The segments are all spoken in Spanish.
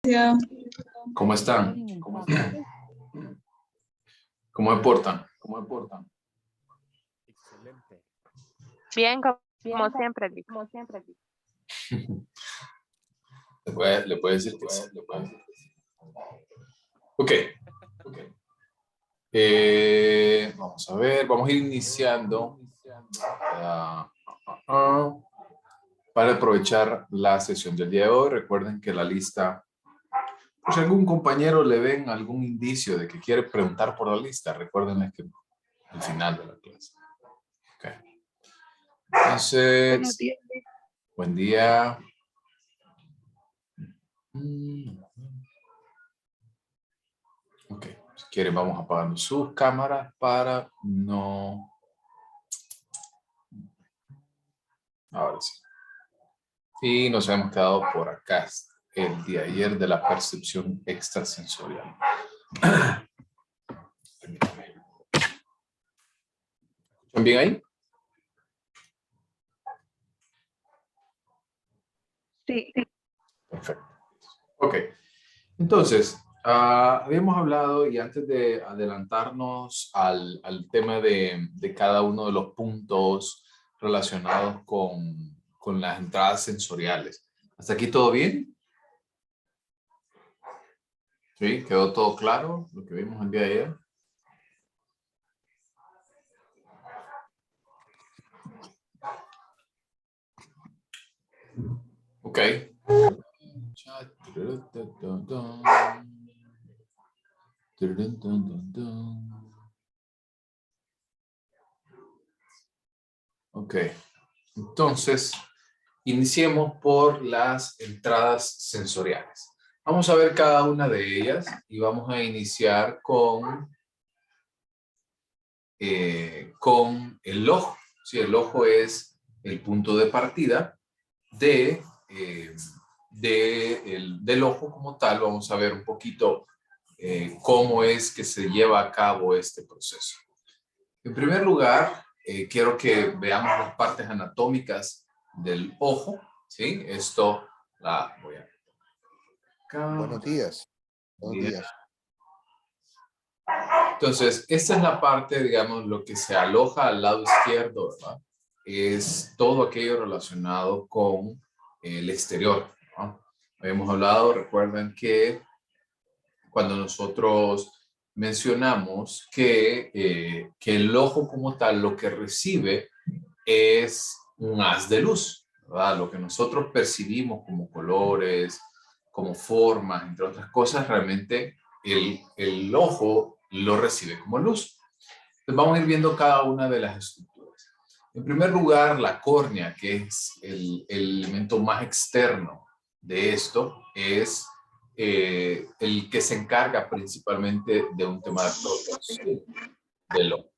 Ya. ¿Cómo están? ¿Cómo me portan? Excelente. Bien, como siempre, Vic. Le puede decir que sí. Ok. Vamos a ver, vamos a ir iniciando para aprovechar la sesión del día de hoy. Recuerden que la lista, por si algún compañero le ven algún indicio de que quiere preguntar por la lista, recuerden que al final de la clase. Okay. Entonces, buen día. Ok, si quieren vamos apagando sus cámaras para no... Ahora sí. Y nos hemos quedado por acá el día de ayer de la percepción extrasensorial. ¿Están bien ahí? Sí. Perfecto. Ok. Entonces, habíamos hablado y antes de adelantarnos al tema de cada uno de los puntos relacionados con las entradas sensoriales. ¿Hasta aquí todo bien? ¿Sí? ¿Quedó todo claro lo que vimos el día de ayer? Ok. Ok. Entonces, iniciemos por las entradas sensoriales. Vamos a ver cada una de ellas y vamos a iniciar con el ojo. ¿Sí? El ojo es el punto de partida del ojo como tal. Vamos a ver un poquito cómo es que se lleva a cabo este proceso. En primer lugar, quiero que veamos las partes anatómicas del ojo. ¿Sí? Esto la voy a... Acá. Buenos días. Buenos días. Entonces, esta es la parte, digamos, lo que se aloja al lado izquierdo, ¿verdad? Es todo aquello relacionado con el exterior, ¿no? Habíamos hablado, recuerden que cuando nosotros mencionamos que el ojo como tal lo que recibe es un haz de luz, ¿verdad? Lo que nosotros percibimos como colores, como formas, entre otras cosas, realmente el ojo lo recibe como luz. Entonces vamos a ir viendo cada una de las estructuras. En primer lugar, la córnea, que es el elemento más externo de esto, es el que se encarga principalmente de un tema de protección del ojo.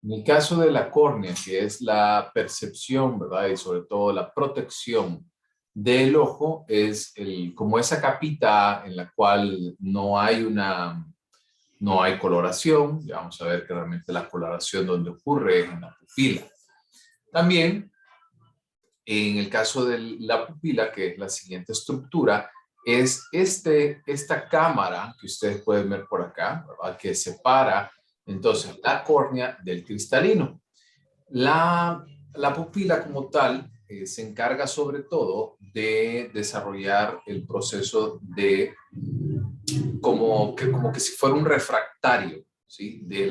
En el caso de la córnea, que es la percepción, ¿verdad? Y sobre todo la protección del ojo, es como esa capita en la cual no hay coloración. Ya vamos a ver que realmente la coloración donde ocurre es en la pupila. También, en el caso de la pupila, que es la siguiente estructura, es esta cámara que ustedes pueden ver por acá, ¿verdad? Que separa entonces la córnea del cristalino. La pupila como tal se encarga sobre todo de desarrollar el proceso de como que si fuera un refractario, ¿sí? De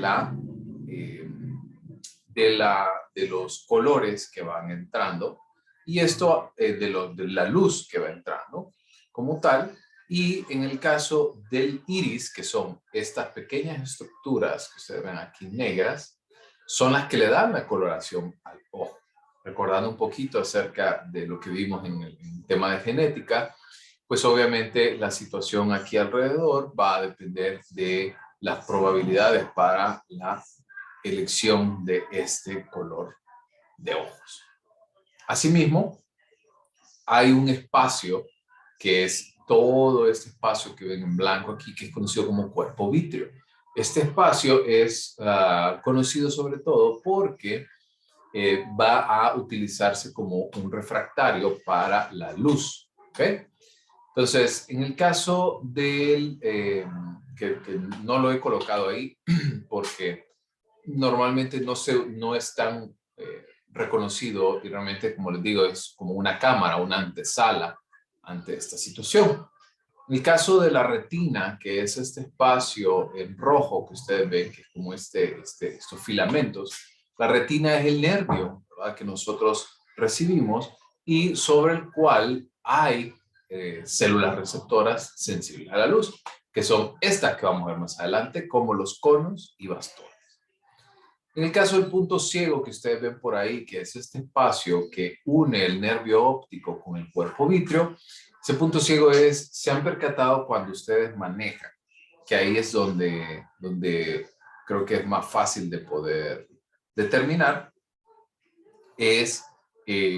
los colores que van entrando y esto de la luz que va entrando como tal. Y en el caso del iris, que son estas pequeñas estructuras que ustedes ven aquí negras, son las que le dan la coloración al ojo. Recordando un poquito acerca de lo que vimos en el tema de genética, pues obviamente la situación aquí alrededor va a depender de las probabilidades para la elección de este color de ojos. Asimismo, hay un espacio que es todo este espacio que ven en blanco aquí, que es conocido como cuerpo vítreo. Este espacio es conocido sobre todo porque va a utilizarse como un refractario para la luz. ¿Ok? Entonces, en el caso del, que no lo he colocado ahí porque normalmente no es tan reconocido y realmente, como les digo, es como una cámara, una antesala ante esta situación. En el caso de la retina, que es este espacio en rojo que ustedes ven, que es como estos filamentos, la retina es el nervio, ¿verdad?, que nosotros recibimos y sobre el cual hay células receptoras sensibles a la luz, que son estas que vamos a ver más adelante, como los conos y bastones. En el caso del punto ciego que ustedes ven por ahí, que es este espacio que une el nervio óptico con el cuerpo vítreo, ese punto ciego se han percatado cuando ustedes manejan, que ahí es donde creo que es más fácil de poder determinar, es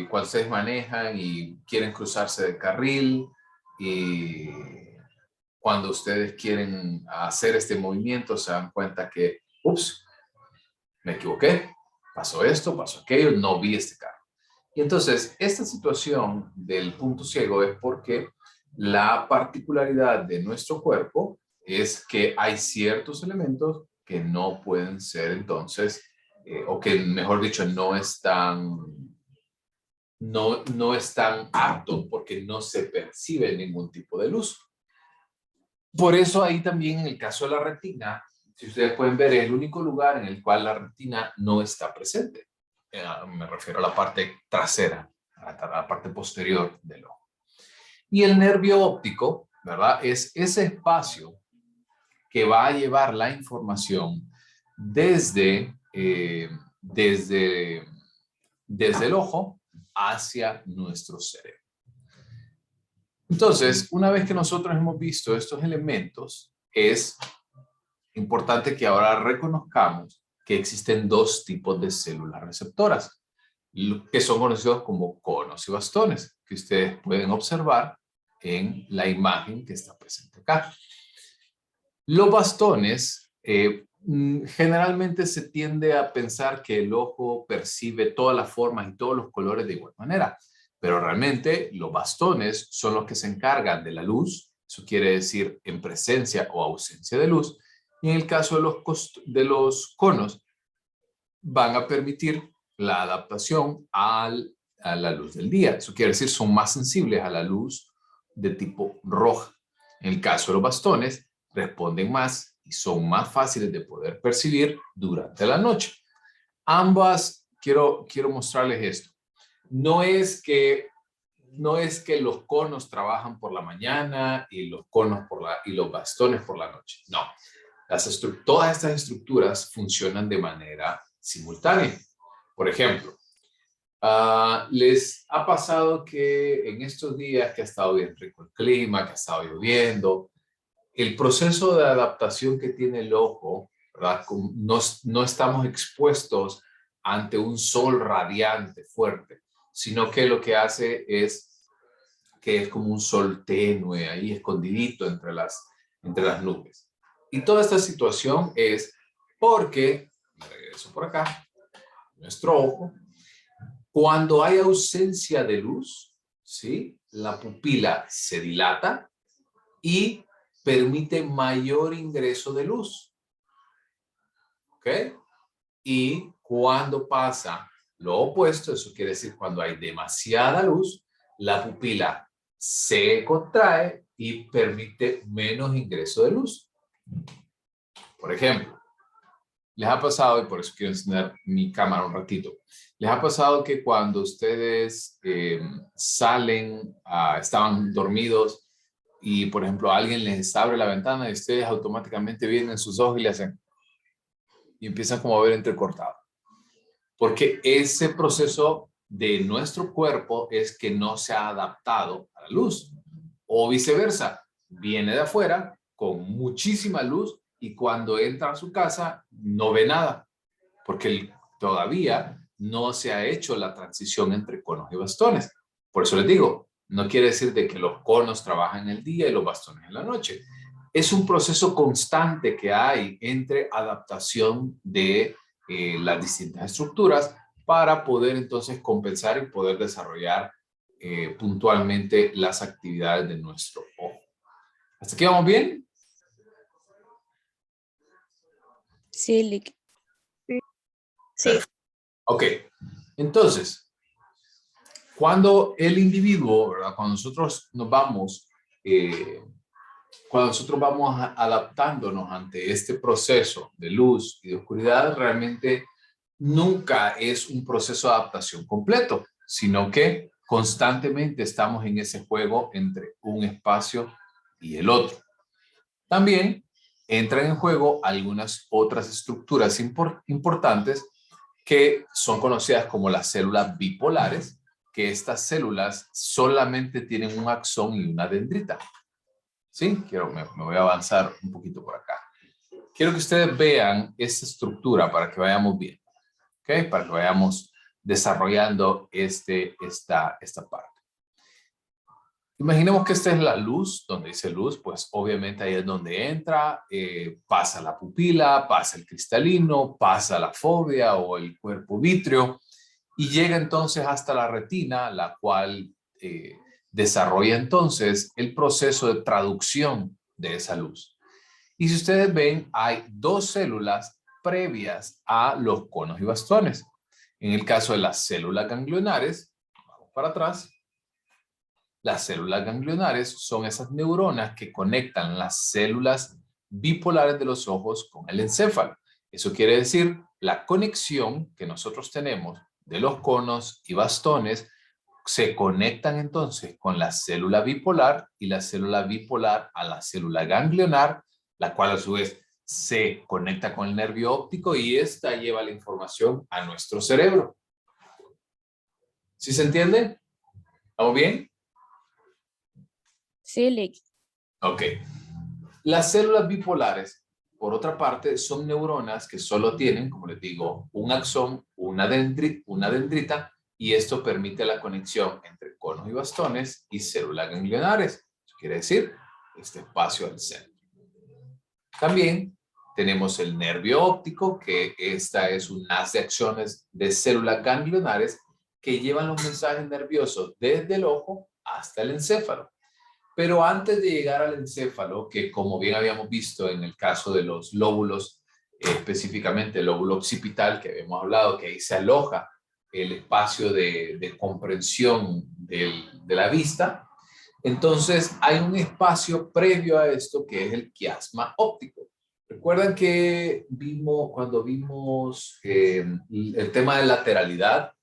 cuando ustedes manejan y quieren cruzarse de carril, y cuando ustedes quieren hacer este movimiento se dan cuenta que, ups, me equivoqué, pasó esto, pasó aquello, no vi este carro. Y entonces, esta situación del punto ciego es porque la particularidad de nuestro cuerpo es que hay ciertos elementos que no pueden ser entonces, o que mejor dicho, no están aptos porque no se percibe ningún tipo de luz. Por eso ahí también en el caso de la retina, si ustedes pueden ver, es el único lugar en el cual la retina no está presente. Me refiero a la parte trasera, a la parte posterior del ojo. Y el nervio óptico, ¿verdad?, es ese espacio que va a llevar la información desde el ojo hacia nuestro cerebro. Entonces, una vez que nosotros hemos visto estos elementos, es importante que ahora reconozcamos que existen dos tipos de células receptoras, que son conocidos como conos y bastones, que ustedes pueden observar en la imagen que está presente acá. Los bastones, generalmente se tiende a pensar que el ojo percibe todas las formas y todos los colores de igual manera, pero realmente los bastones son los que se encargan de la luz, eso quiere decir en presencia o ausencia de luz, y en el caso de los conos van a permitir la adaptación a la luz del día, eso quiere decir son más sensibles a la luz de tipo roja. En el caso de los bastones, responden más y son más fáciles de poder percibir durante la noche. Ambas, quiero mostrarles esto. No es que los conos trabajan por la mañana y los bastones por la noche. No. Todas estas estructuras funcionan de manera simultánea. Por ejemplo, ¿les ha pasado que en estos días que ha estado bien rico el clima, que ha estado lloviendo, el proceso de adaptación que tiene el ojo, ¿verdad? No estamos expuestos ante un sol radiante fuerte, sino que lo que hace es que es como un sol tenue ahí escondidito entre las nubes. Y toda esta situación es porque, me regreso por acá, nuestro ojo, cuando hay ausencia de luz, ¿sí?, la pupila se dilata y permite mayor ingreso de luz. ¿Ok? Y cuando pasa lo opuesto, eso quiere decir cuando hay demasiada luz, la pupila se contrae y permite menos ingreso de luz. Por ejemplo, les ha pasado, y por eso quiero encender mi cámara un ratito, les ha pasado que cuando ustedes salen, estaban dormidos y, por ejemplo, alguien les abre la ventana y ustedes automáticamente vienen sus ojos y le hacen, y empiezan como a ver entrecortado. Porque ese proceso de nuestro cuerpo es que no se ha adaptado a la luz. O viceversa, viene de afuera con muchísima luz y cuando entra a su casa no ve nada. Porque todavía no se ha hecho la transición entre conos y bastones. Por eso les digo, no quiere decir de que los conos trabajan en el día y los bastones en la noche. Es un proceso constante que hay entre adaptación de las distintas estructuras para poder entonces compensar y poder desarrollar puntualmente las actividades de nuestro ojo. ¿Hasta aquí vamos bien? Sí, Lick. Sí. Ok, entonces, cuando el individuo, ¿verdad? Cuando nosotros nos vamos, cuando nosotros vamos adaptándonos ante este proceso de luz y de oscuridad, realmente nunca es un proceso de adaptación completo, sino que constantemente estamos en ese juego entre un espacio y el otro. También entran en juego algunas otras estructuras importantes que son conocidas como las células bipolares, que estas células solamente tienen un axón y una dendrita. ¿Sí? Me voy a avanzar un poquito por acá. Quiero que ustedes vean esta estructura para que vayamos bien. ¿Ok? Para que vayamos desarrollando esta parte. Imaginemos que esta es la luz, donde dice luz, pues obviamente ahí es donde entra, pasa la pupila, pasa el cristalino, pasa la fovea o el cuerpo vítreo y llega entonces hasta la retina, la cual desarrolla entonces el proceso de traducción de esa luz. Y si ustedes ven, hay dos células previas a los conos y bastones. En el caso de las células ganglionares, vamos para atrás. Las células ganglionares son esas neuronas que conectan las células bipolares de los ojos con el encéfalo. Eso quiere decir la conexión que nosotros tenemos de los conos y bastones se conectan entonces con la célula bipolar y la célula bipolar a la célula ganglionar, la cual a su vez se conecta con el nervio óptico y esta lleva la información a nuestro cerebro. ¿Sí se entiende? ¿Estamos bien? Sí, Lick. Ok. Las células bipolares, por otra parte, son neuronas que solo tienen, como les digo, un axón, una dendrita, y esto permite la conexión entre conos y bastones y células ganglionares. Eso quiere decir, este espacio al centro. También tenemos el nervio óptico, que esta es un haz de acciones de células ganglionares que llevan los mensajes nerviosos desde el ojo hasta el encéfalo. Pero antes de llegar al encéfalo, que como bien habíamos visto en el caso de los lóbulos, específicamente el lóbulo occipital, que habíamos hablado, que ahí se aloja el espacio de comprensión de la vista, entonces hay un espacio previo a esto que es el quiasma óptico. Recuerdan que cuando vimos el tema de lateralidad,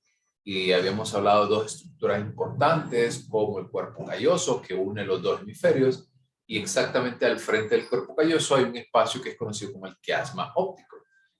y habíamos hablado de dos estructuras importantes como el cuerpo calloso que une los dos hemisferios y exactamente al frente del cuerpo calloso hay un espacio que es conocido como el quiasma óptico.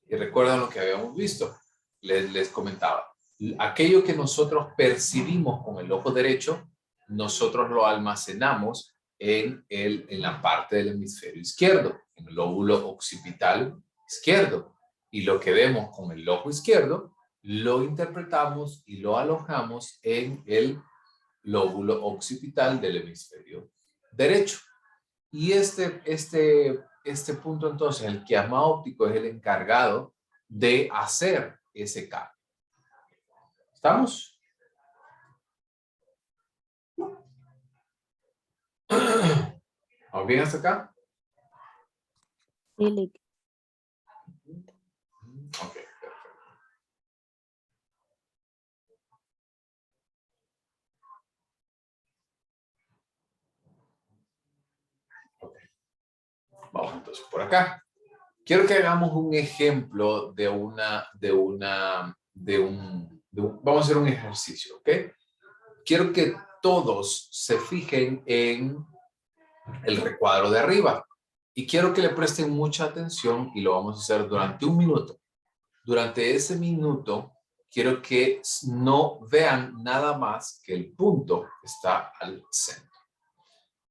Y recuerdan lo que habíamos visto, les comentaba, aquello que nosotros percibimos con el ojo derecho, nosotros lo almacenamos en la parte del hemisferio izquierdo, en el lóbulo occipital izquierdo. Y lo que vemos con el ojo izquierdo lo interpretamos y lo alojamos en el lóbulo occipital del hemisferio derecho. Y este punto entonces, el quiasma óptico es el encargado de hacer ese cambio. ¿Estamos? ¿Vamos bien hasta acá? Sí, Lick. Ok, perfecto. Okay. Vamos entonces por acá. Quiero que hagamos un ejemplo vamos a hacer un ejercicio, ¿ok? Quiero que todos se fijen en el recuadro de arriba y quiero que le presten mucha atención y lo vamos a hacer durante un minuto. Durante ese minuto, quiero que no vean nada más que el punto que está al centro.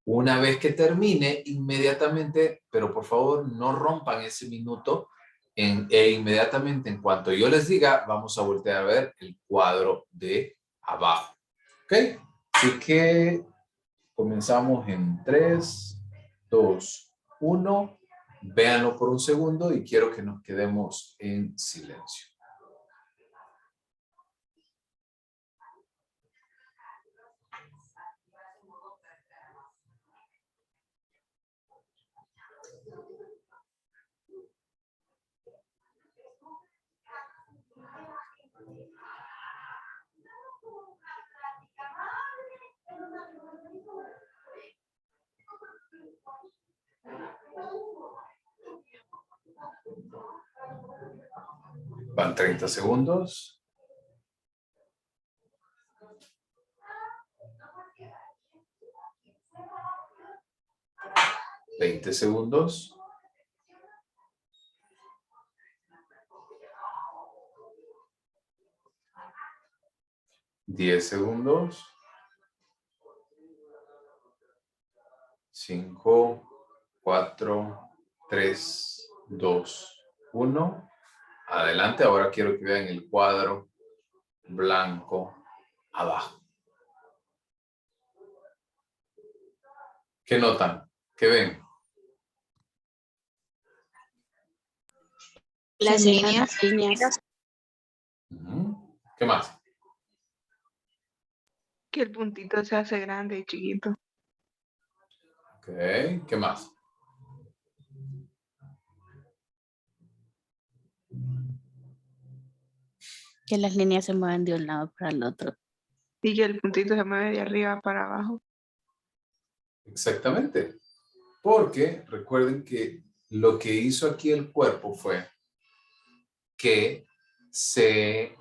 Una vez que termine, inmediatamente, pero por favor no rompan ese minuto inmediatamente en cuanto yo les diga, vamos a voltear a ver el cuadro de abajo. ¿Ok? Así que comenzamos en 3, 2, 1. Véanlo por un segundo y quiero que nos quedemos en silencio. Van 30 segundos. 20 segundos. 10 segundos. 5, 4, 3, 2, 1. Adelante, ahora quiero que vean el cuadro blanco abajo. ¿Qué notan? ¿Qué ven? Las Se miran líneas. las líneas. Ujú. ¿Qué más? Que el puntito se hace grande y chiquito. Ok, ¿qué más? Que las líneas se mueven de un lado para el otro. Y que el puntito se mueve de arriba para abajo. Exactamente. Porque recuerden que lo que hizo aquí el cuerpo fue que se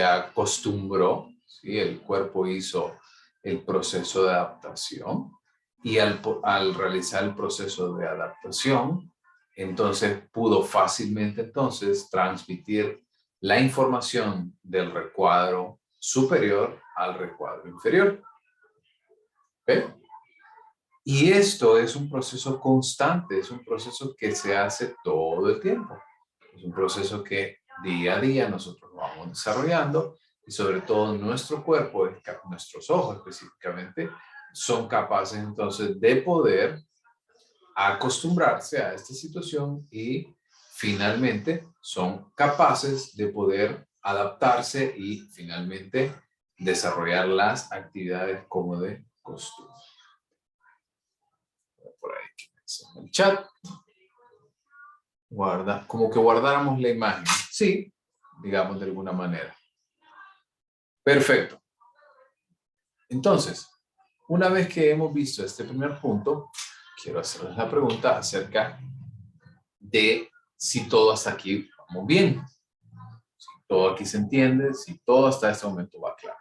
acostumbró, ¿sí? El cuerpo hizo el proceso de adaptación y al realizar el proceso de adaptación, entonces pudo fácilmente entonces transmitir la información del recuadro superior al recuadro inferior. ¿Ok? Y esto es un proceso constante, es un proceso que se hace todo el tiempo. Es un proceso que día a día nosotros vamos desarrollando y sobre todo nuestro cuerpo, nuestros ojos específicamente, son capaces entonces de poder acostumbrarse a esta situación y finalmente son capaces de poder adaptarse y finalmente desarrollar las actividades como de costumbre. Por ahí en el chat. Guarda, como que guardáramos la imagen. Sí, digamos de alguna manera. Perfecto. Entonces, una vez que hemos visto este primer punto, quiero hacerles la pregunta acerca de si todo hasta aquí vamos bien. Si todo aquí se entiende, si todo hasta este momento va claro.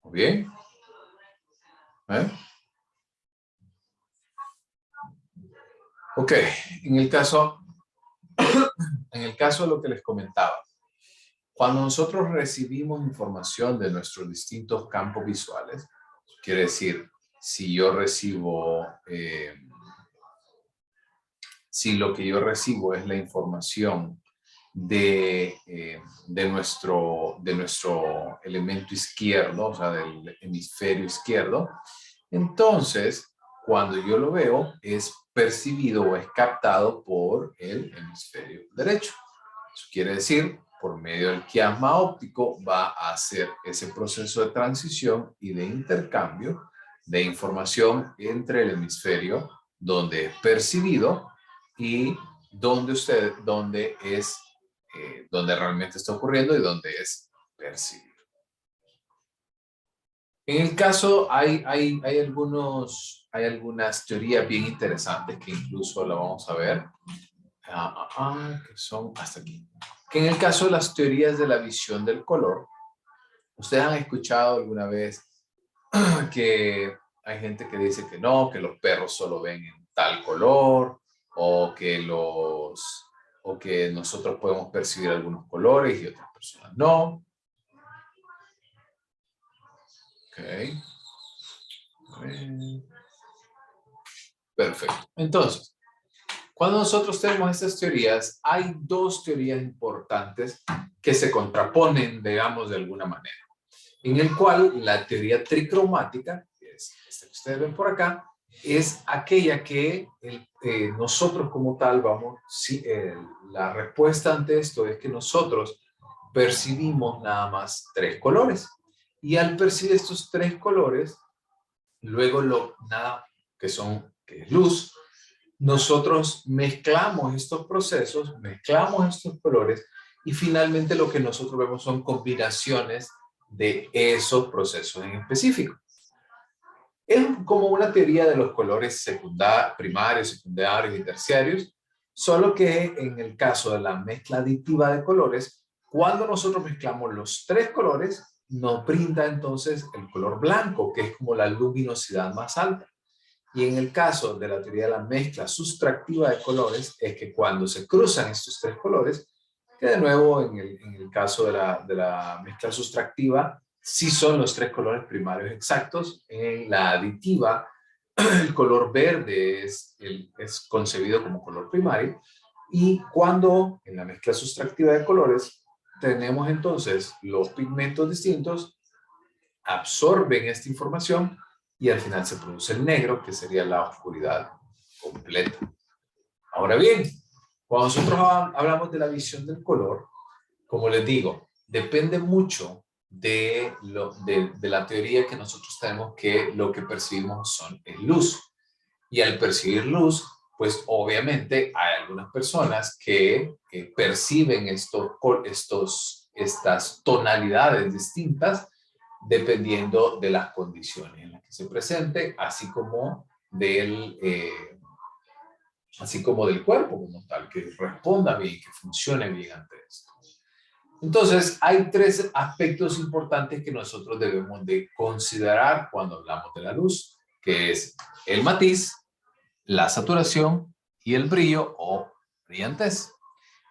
¿Muy bien? ¿Eh? Ok, en el caso de lo que les comentaba, cuando nosotros recibimos información de nuestros distintos campos visuales, quiere decir, si yo recibo, si lo que yo recibo es la información de nuestro elemento izquierdo, o sea, del hemisferio izquierdo, entonces, cuando yo lo veo, es percibido o es captado por el hemisferio derecho. Eso quiere decir, por medio del quiasma óptico va a hacer ese proceso de transición y de intercambio de información entre el hemisferio donde es percibido y donde realmente está ocurriendo y donde es percibido. En el caso, hay algunas teorías bien interesantes que incluso la vamos a ver. Que son hasta aquí. Que en el caso de las teorías de la visión del color, ¿ustedes han escuchado alguna vez que hay gente que dice que no, que los perros solo ven en tal color, o que nosotros podemos percibir algunos colores y otras personas no? Ok. Perfecto. Entonces, cuando nosotros tenemos estas teorías, hay dos teorías importantes que se contraponen, digamos, de alguna manera. En el cual la teoría tricromática, que es esta que ustedes ven por acá, es aquella que nosotros como tal la respuesta ante esto es que nosotros percibimos nada más 3 colores. Y al percibir estos 3 colores, luego que es luz, nosotros mezclamos estos procesos, mezclamos estos colores y finalmente lo que nosotros vemos son combinaciones de esos procesos en específico. Es como una teoría de los colores primarios, secundarios y terciarios, solo que en el caso de la mezcla aditiva de colores, cuando nosotros mezclamos los tres colores, nos brinda entonces el color blanco, que es como la luminosidad más alta. Y en el caso de la teoría de la mezcla sustractiva de colores, es que cuando se cruzan estos tres colores, que de nuevo en el caso de la mezcla sustractiva, sí son los tres colores primarios exactos. En la aditiva, el color verde es concebido como color primario. Y cuando en la mezcla sustractiva de colores, tenemos entonces los pigmentos distintos, absorben esta información y al final se produce el negro, que sería la oscuridad completa. Ahora bien, cuando nosotros hablamos de la visión del color, como les digo, depende mucho de la teoría que nosotros tenemos, que lo que percibimos es luz. Y al percibir luz, pues obviamente hay algunas personas que perciben estas tonalidades distintas dependiendo de las condiciones en las que se presente, así como del cuerpo como tal, que responda bien, que funcione bien ante esto. Entonces, hay tres aspectos importantes que nosotros debemos de considerar cuando hablamos de la luz, que es el matiz, la saturación y el brillo o brillantez.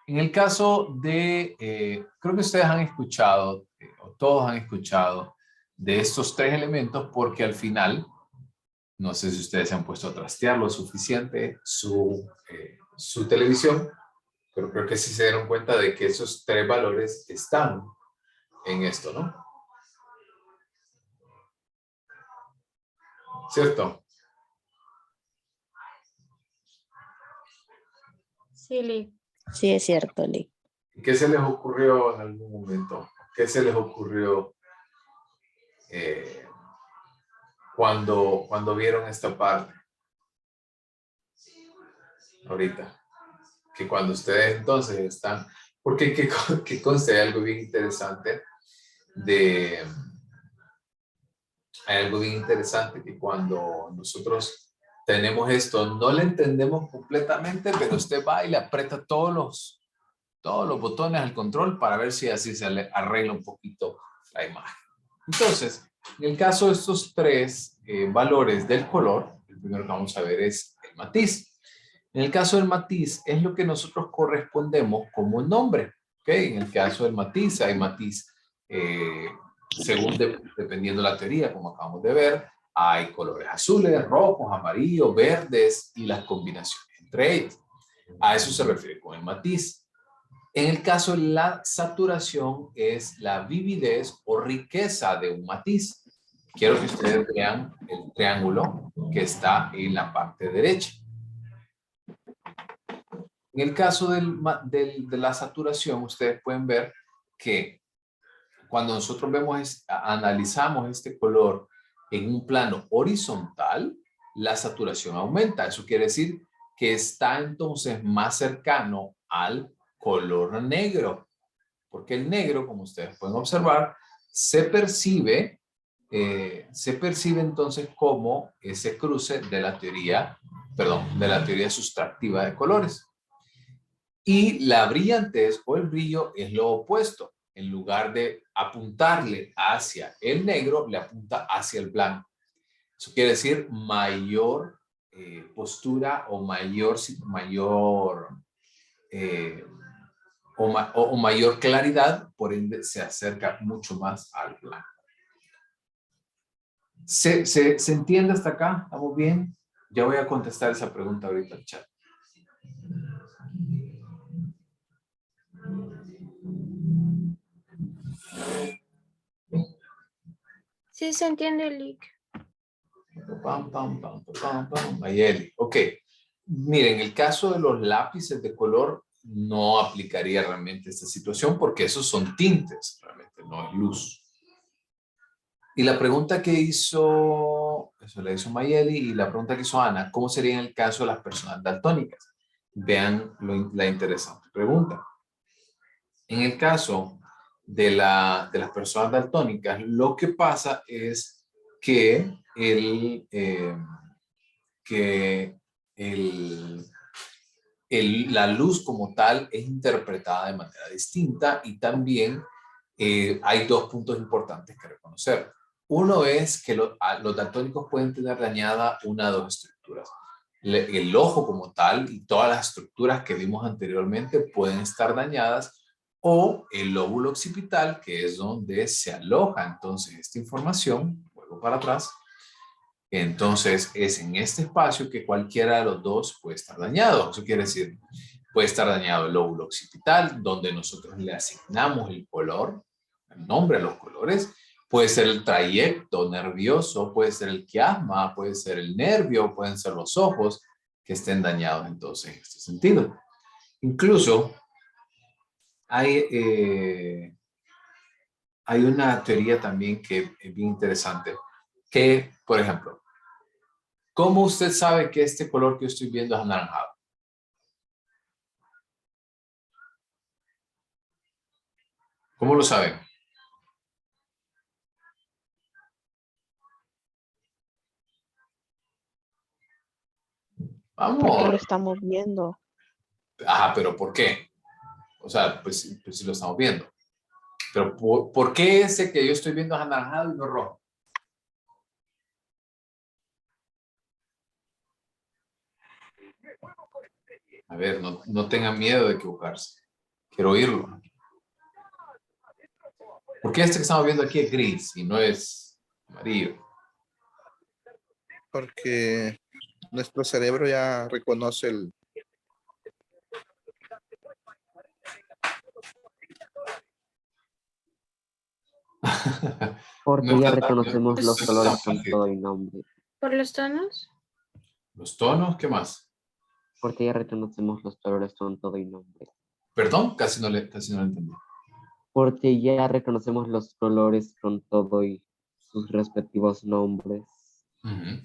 En el caso de, creo que ustedes han escuchado, o todos han escuchado, de estos tres elementos, porque al final, no sé si ustedes se han puesto a trastear lo suficiente su televisión, pero creo que sí se dieron cuenta de que esos tres valores están en esto, ¿no? ¿Cierto? Sí, Lick. Sí, es cierto, Lick. ¿Qué se les ocurrió en algún momento? ¿Qué se les ocurrió cuando vieron esta parte? Ahorita. Que cuando ustedes entonces están... Porque que conste algo bien interesante hay algo bien interesante que cuando nosotros tenemos esto, no le entendemos completamente, pero usted va y le aprieta todos los botones al control para ver si así se le arregla un poquito la imagen. Entonces, en el caso de estos tres valores del color, el primero que vamos a ver es el matiz. En el caso del matiz es lo que nosotros correspondemos como nombre. ¿Okay? En el caso del matiz hay matiz según dependiendo de la teoría, como acabamos de ver, hay colores azules, rojos, amarillos, verdes y las combinaciones entre ellos. A eso se refiere con el matiz. En el caso de la saturación es la vividez o riqueza de un matiz. Quiero que ustedes vean el triángulo que está en la parte derecha. En el caso de la saturación, ustedes pueden ver que cuando nosotros analizamos este color en un plano horizontal, la saturación aumenta. Eso quiere decir que está entonces más cercano al color negro. Porque el negro, como ustedes pueden observar, se percibe entonces como ese cruce de la teoría sustractiva de colores. Y la brillantez o el brillo es lo opuesto. En lugar de apuntarle hacia el negro, le apunta hacia el blanco. Eso quiere decir mayor postura o mayor claridad, por ende se acerca mucho más al blanco. ¿Se entiende hasta acá? ¿Estamos bien? Ya voy a contestar esa pregunta ahorita al chat. Sí se entiende, Lick. Mayeli. Ok. Miren, el caso de los lápices de color no aplicaría realmente esta situación porque esos son tintes, realmente no es luz. Y la pregunta que hizo, eso la hizo Mayeli, y la pregunta que hizo Ana, ¿cómo sería en el caso de las personas daltónicas? Vean la interesante pregunta. En el caso de las personas daltónicas, lo que pasa es que que la luz como tal es interpretada de manera distinta y también hay dos puntos importantes que reconocer. Uno es que los daltónicos pueden tener dañada una de dos estructuras. El ojo como tal y todas las estructuras que vimos anteriormente pueden estar dañadas, o el lóbulo occipital, que es donde se aloja entonces esta información, vuelvo para atrás. Entonces es en este espacio que cualquiera de los dos puede estar dañado. Eso quiere decir, puede estar dañado el lóbulo occipital, donde nosotros le asignamos el color, el nombre a los colores. Puede ser el trayecto nervioso, puede ser el quiasma, puede ser el nervio, pueden ser los ojos que estén dañados entonces en este sentido. Incluso hay una teoría también que es bien interesante, que, por ejemplo, ¿cómo usted sabe que este color que yo estoy viendo es anaranjado? ¿Cómo lo saben? Porque lo Vamos. estamos viendo. Ajá, pero ¿por qué? O sea, pues sí lo estamos viendo. Pero ¿por qué ese que yo estoy viendo es anaranjado y no rojo? A ver, no tengan miedo de equivocarse. Quiero oírlo. ¿Por qué este que estamos viendo aquí es gris y no es amarillo? Porque nuestro cerebro ya reconoce el... Porque No ya está tan- reconocemos no los está colores tan con fácil. todo y nombre. ¿Por los tonos? Los tonos, ¿qué más? Porque ya reconocemos los colores con todo y nombre. Perdón, casi no lo entendí. Porque ya reconocemos los colores con todo y sus respectivos nombres. Ujú.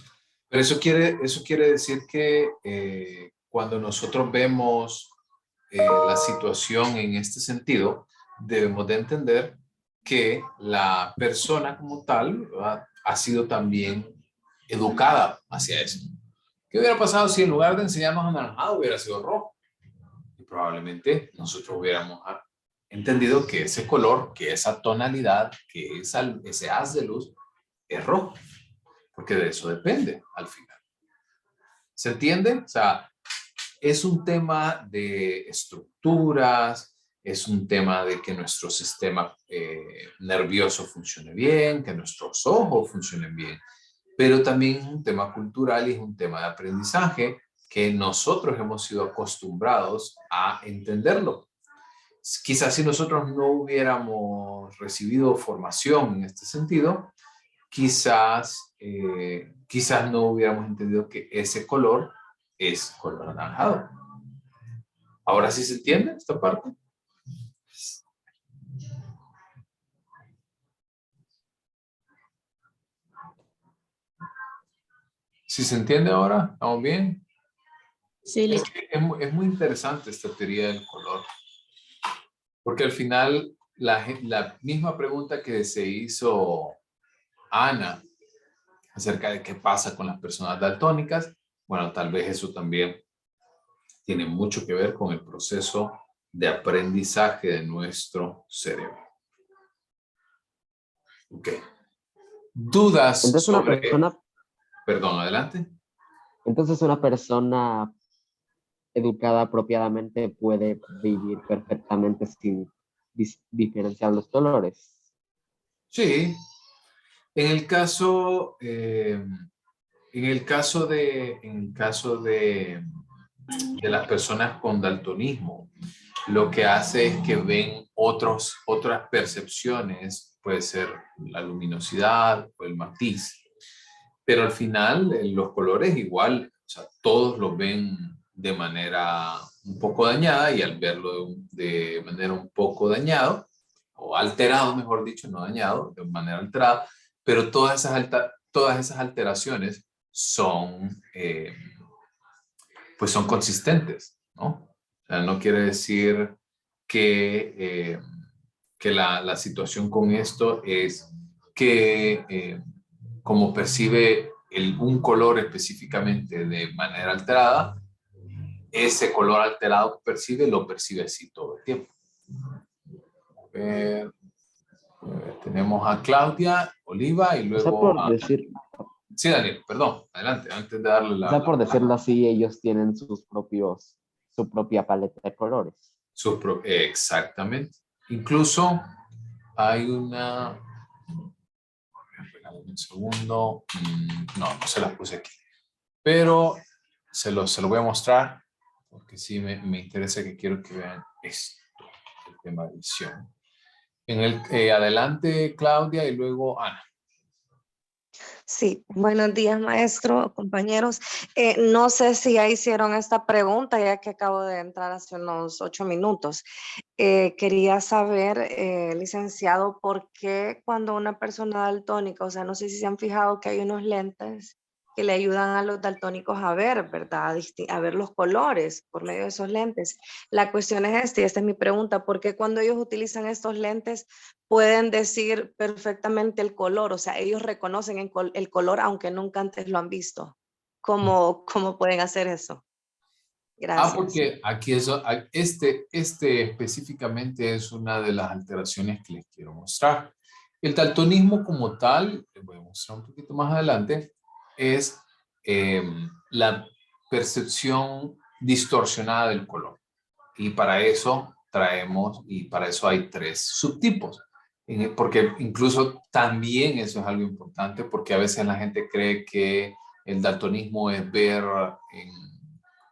Pero eso quiere decir que cuando nosotros vemos la situación en este sentido, debemos de entender que la persona como tal, ¿verdad?, ha sido también educada hacia eso. ¿Qué hubiera pasado si en lugar de enseñarnos anaranjado hubiera sido rojo? Y probablemente nosotros hubiéramos entendido que ese color, que esa tonalidad, que ese haz de luz es rojo, porque de eso depende al final. ¿Se entiende? O sea, es un tema de estructuras, es un tema de que nuestro sistema nervioso funcione bien, que nuestros ojos funcionen bien, pero también es un tema cultural y es un tema de aprendizaje que nosotros hemos sido acostumbrados a entenderlo. Quizás si nosotros no hubiéramos recibido formación en este sentido, quizás no hubiéramos entendido que ese color es color anaranjado. ¿Ahora sí se entiende esta parte? ¿Sí se entiende ahora? ¿Estamos bien? Sí, Es que es muy interesante esta teoría del color, porque al final la misma pregunta que se hizo Ana acerca de qué pasa con las personas daltónicas, bueno, tal vez eso también tiene mucho que ver con el proceso de aprendizaje de nuestro cerebro. Ok. ¿Dudas Entonces una sobre... persona, Perdón, adelante. entonces una persona educada apropiadamente puede vivir perfectamente sin diferenciar los colores. Sí. En el caso, de las personas con daltonismo, lo que hace es que ven otras percepciones, puede ser la luminosidad o el matiz, pero al final los colores igual, o sea, todos los ven de manera un poco dañada, y al verlo de manera un poco dañado, o alterado, mejor dicho, no dañado, de manera alterada, pero todas esas alteraciones son, pues son consistentes, ¿no? O sea, no quiere decir que la situación con esto es que como percibe un color específicamente de manera alterada, ese color alterado que percibe, lo percibe así todo el tiempo. Tenemos a Claudia Oliva y O sea, luego a... Sí, Daniel, perdón, adelante, antes de darle la... O sea, por decirlo así, ellos tienen su propia paleta de colores. Exactamente. Incluso hay una... Un segundo. No se las puse aquí. Pero se lo voy a mostrar porque sí me interesa, que quiero que vean esto, el tema de visión. Adelante, Claudia, y luego Ana. Sí, buenos días, maestro, compañeros. No sé si ya hicieron esta pregunta, ya que acabo de entrar hace unos 8 minutos. Quería saber, licenciado, por qué cuando una persona daltónica, o sea, no sé si se han fijado que hay unos lentes que le ayudan a los daltónicos a ver, ¿verdad? A ver los colores por medio de esos lentes. La cuestión es esta, y esta es mi pregunta: ¿por qué cuando ellos utilizan estos lentes pueden decir perfectamente el color? O sea, ellos reconocen el color aunque nunca antes lo han visto. ¿Cómo pueden hacer eso? Gracias. Porque aquí este específicamente es una de las alteraciones que les quiero mostrar. El daltonismo como tal, les voy a mostrar un poquito más adelante, es la percepción distorsionada del color. Y para eso para eso hay 3 subtipos. Porque incluso también eso es algo importante, porque a veces la gente cree que el daltonismo es ver en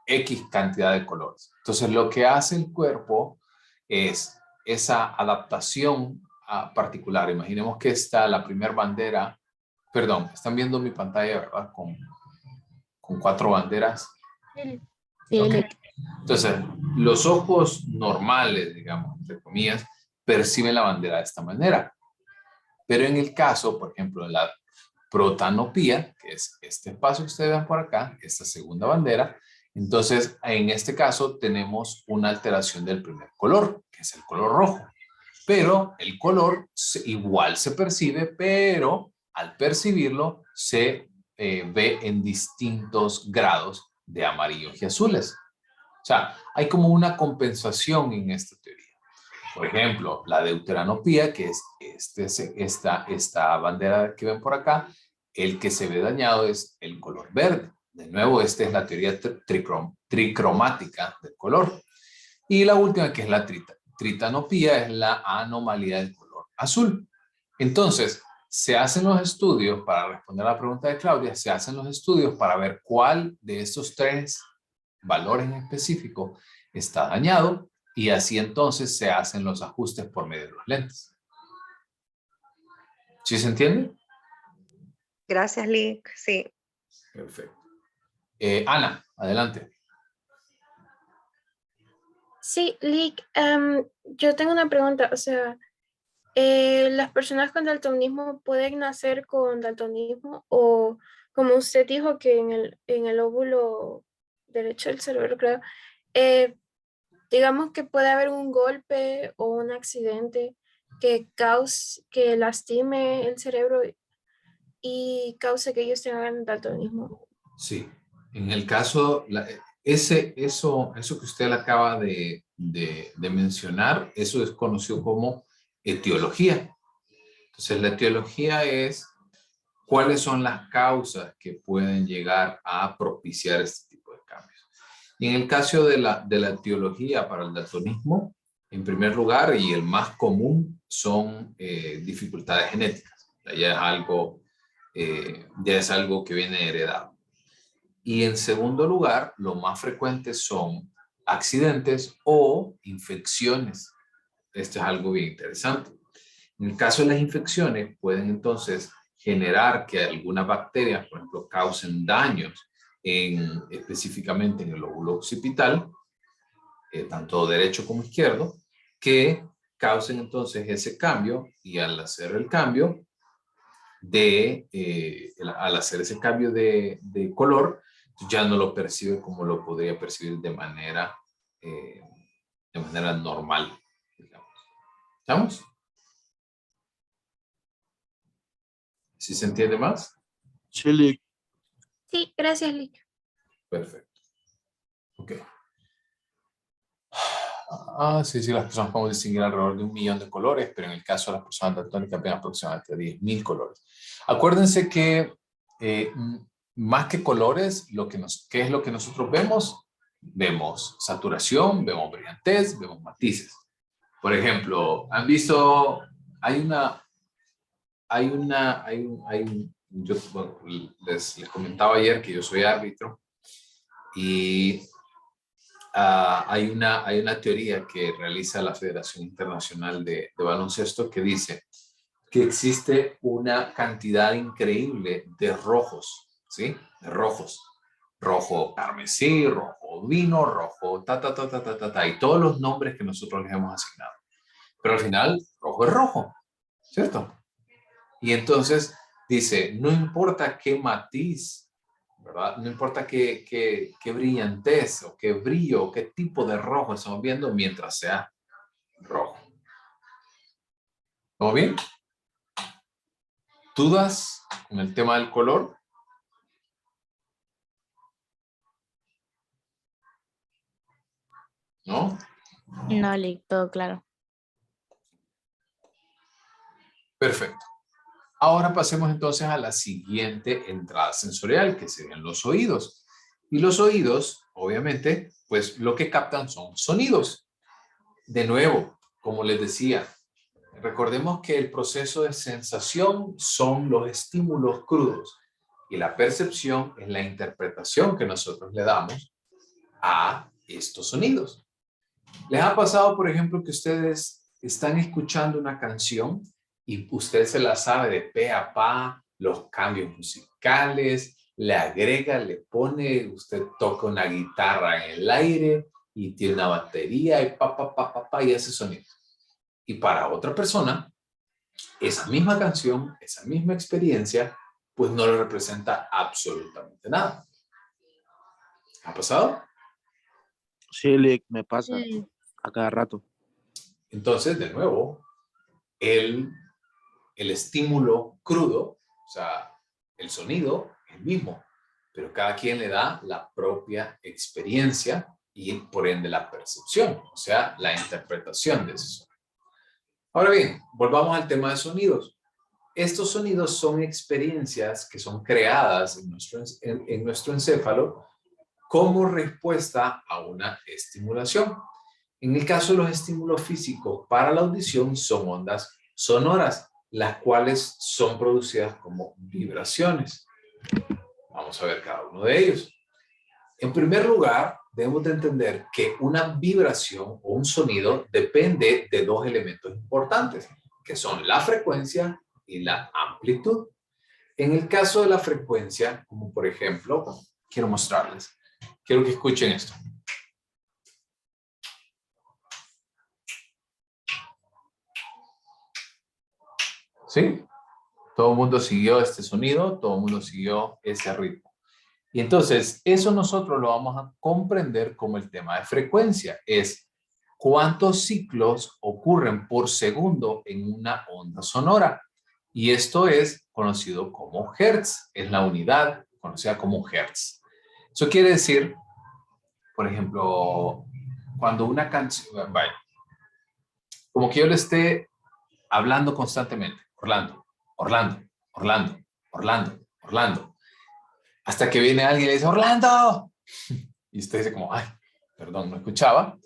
X cantidad de colores. Entonces lo que hace el cuerpo es esa adaptación particular. Imaginemos que está la primera bandera, perdón, están viendo mi pantalla, ¿verdad? Con 4 banderas. Sí, Okay. Lick. Entonces, los ojos normales, digamos, entre comillas, perciben la bandera de esta manera. Pero en el caso, por ejemplo, de la protanopía, que es este espacio que ustedes ven por acá, esta segunda bandera, entonces en este caso tenemos una alteración del primer color, que es el color rojo. Pero el color igual se percibe, pero al percibirlo se ve en distintos grados de amarillos y azules. O sea, hay como una compensación en esta teoría. Por ejemplo, la deuteranopía, que es esta bandera que ven por acá, el que se ve dañado es el color verde. De nuevo, esta es la teoría tricromática del color. Y la última, que es la tritanopía, es la anomalía del color azul. Entonces, se hacen los estudios, para responder a la pregunta de Claudia, se hacen los estudios para ver cuál de estos 3 valores en específico está dañado, y así entonces se hacen los ajustes por medio de los lentes. ¿Sí se entiende? Gracias, Lick. Sí. Perfecto. Ana, adelante. Sí, Lick, yo tengo una pregunta. O sea, ¿las personas con daltonismo pueden nacer con daltonismo? O como usted dijo que en el lóbulo derecho del cerebro, creo, digamos que puede haber un golpe o un accidente que lastime el cerebro y cause que ellos tengan daltonismo. Sí. En el caso, eso que usted acaba de mencionar, eso es conocido como etiología. Entonces, la etiología es cuáles son las causas que pueden llegar a propiciar este tipo de cambios. Y en el caso de la etiología para el daltonismo, en primer lugar, y el más común, son dificultades genéticas. Ya es algo que viene heredado. Y en segundo lugar, lo más frecuente son accidentes o infecciones. Esto es algo bien interesante. En el caso de las infecciones, pueden entonces generar que algunas bacterias, por ejemplo, causen daños específicamente en el lóbulo occipital, tanto derecho como izquierdo, que causen entonces ese cambio, y al hacer el cambio de color, ya no lo percibe como lo podría percibir de manera normal, digamos. ¿Estamos? ¿Sí se entiende más? Sí, Lick. Sí, gracias, Lick. Perfecto. Ok. Sí, las personas podemos distinguir alrededor de 1 millón de colores, pero en el caso de las personas daltónicas ven aproximadamente 10.000 colores. Acuérdense que más que colores, ¿qué es lo que nosotros vemos? Vemos saturación, vemos brillantez, vemos matices. Por ejemplo, han visto, bueno, les comentaba ayer que yo soy árbitro y hay una teoría que realiza la Federación Internacional de Baloncesto que dice que existe una cantidad increíble de rojos, ¿sí? De rojos. Rojo carmesí, rojo vino, rojo y todos los nombres que nosotros les hemos asignado. Pero al final, rojo es rojo, ¿cierto? Y entonces dice, no importa qué matiz, ¿verdad? No importa qué brillantez o qué brillo o qué tipo de rojo estamos viendo mientras sea rojo. ¿Todo bien? ¿Dudas con el tema del color? ¿No? No, Lick, todo claro. Perfecto. Ahora pasemos entonces a la siguiente entrada sensorial, que serían los oídos. Y los oídos, obviamente, pues lo que captan son sonidos. De nuevo, como les decía, recordemos que el proceso de sensación son los estímulos crudos y la percepción es la interpretación que nosotros le damos a estos sonidos. ¿Les ha pasado, por ejemplo, que ustedes están escuchando una canción y usted se la sabe de pe a pa, los cambios musicales, le agrega, le pone, usted toca una guitarra en el aire y tiene una batería y y hace sonido? Y para otra persona, esa misma canción, esa misma experiencia, pues no le representa absolutamente nada. ¿Ha pasado? Sí, Lick, me pasa Sí. a cada rato. Entonces, de nuevo, el estímulo crudo, o sea, el sonido es el mismo, pero cada quien le da la propia experiencia y por ende la percepción, o sea, la interpretación de ese sonido. Ahora bien, volvamos al tema de sonidos. Estos sonidos son experiencias que son creadas en nuestro encéfalo como respuesta a una estimulación. En el caso de los estímulos físicos para la audición son ondas sonoras, las cuales son producidas como vibraciones. Vamos a ver cada uno de ellos. En primer lugar, debemos de entender que una vibración o un sonido depende de dos elementos importantes, que son la frecuencia y la amplitud. En el caso de la frecuencia, como por ejemplo, quiero mostrarles, quiero que escuchen esto. ¿Sí? Todo el mundo siguió este sonido, todo el mundo siguió ese ritmo. Y entonces, eso nosotros lo vamos a comprender como el tema de frecuencia. Es cuántos ciclos ocurren por segundo en una onda sonora. Y esto es conocido como hertz. Es la unidad conocida como hertz. Eso quiere decir, por ejemplo, cuando una canción, vaya, como que yo le esté hablando constantemente, Orlando, Orlando, Orlando, Orlando, Orlando, hasta que viene alguien y le dice, Orlando, y usted dice como, ay, perdón, no escuchaba.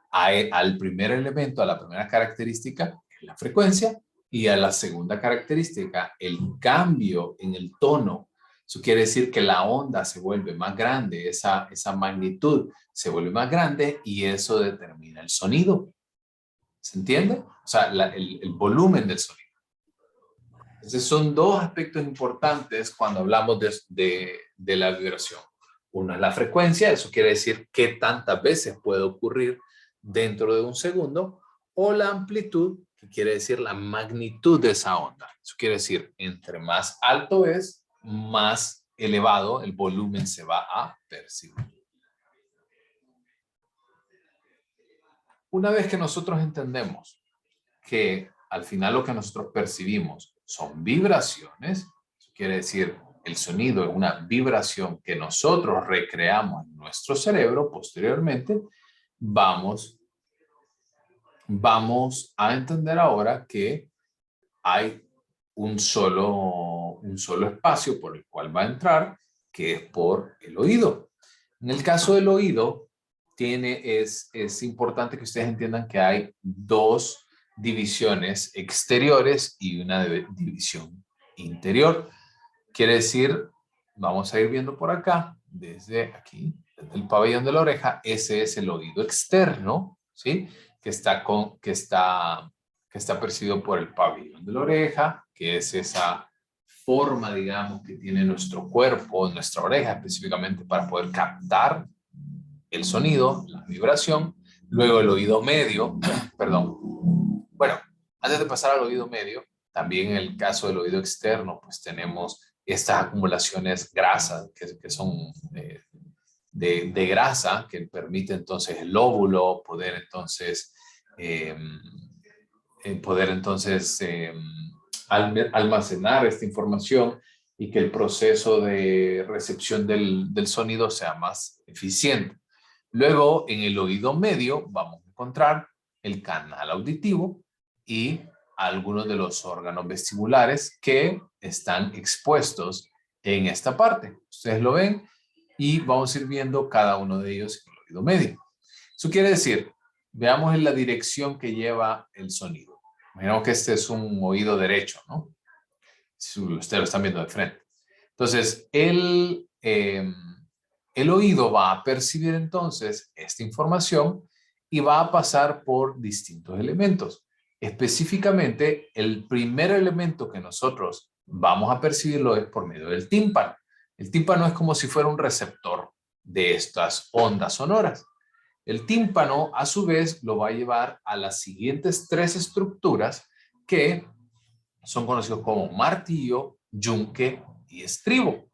Al primer elemento, a la primera característica, es la frecuencia, y a la segunda característica, el cambio en el tono. Eso quiere decir que la onda se vuelve más grande, esa magnitud se vuelve más grande y eso determina el sonido. ¿Se entiende? O sea, el volumen del sonido. Entonces son dos aspectos importantes cuando hablamos de la vibración. Uno es la frecuencia, eso quiere decir qué tantas veces puede ocurrir dentro de un segundo, o la amplitud, que quiere decir la magnitud de esa onda. Eso quiere decir, entre más alto es, más elevado el volumen se va a percibir. Una vez que nosotros entendemos que al final lo que nosotros percibimos son vibraciones, eso quiere decir el sonido es una vibración que nosotros recreamos en nuestro cerebro, posteriormente vamos a entender ahora que hay un solo espacio por el cual va a entrar, que es por el oído. En el caso del oído, es importante que ustedes entiendan que hay dos divisiones exteriores y una división interior. Quiere decir, vamos a ir viendo por acá, desde aquí, desde el pabellón de la oreja, ese es el oído externo, ¿sí? Que está percibido por el pabellón de la oreja, que es esa forma, digamos, que tiene nuestro cuerpo, nuestra oreja específicamente para poder captar el sonido, la vibración. Luego el oído medio, perdón. Bueno, antes de pasar al oído medio, también en el caso del oído externo, pues tenemos estas acumulaciones grasas que son de grasa que permite entonces el lóbulo poder entonces almacenar esta información y que el proceso de recepción del sonido sea más eficiente. Luego, en el oído medio vamos a encontrar el canal auditivo y algunos de los órganos vestibulares que están expuestos en esta parte. Ustedes lo ven y vamos a ir viendo cada uno de ellos en el oído medio. Eso quiere decir, veamos en la dirección que lleva el sonido. Imaginamos que este es un oído derecho, ¿no? Si ustedes lo están viendo de frente. Entonces, el oído va a percibir entonces esta información y va a pasar por distintos elementos. Específicamente, el primer elemento que nosotros vamos a percibirlo es por medio del tímpano. El tímpano es como si fuera un receptor de estas ondas sonoras. El tímpano, a su vez, lo va a llevar a las siguientes tres estructuras que son conocidos como martillo, yunque y estribo.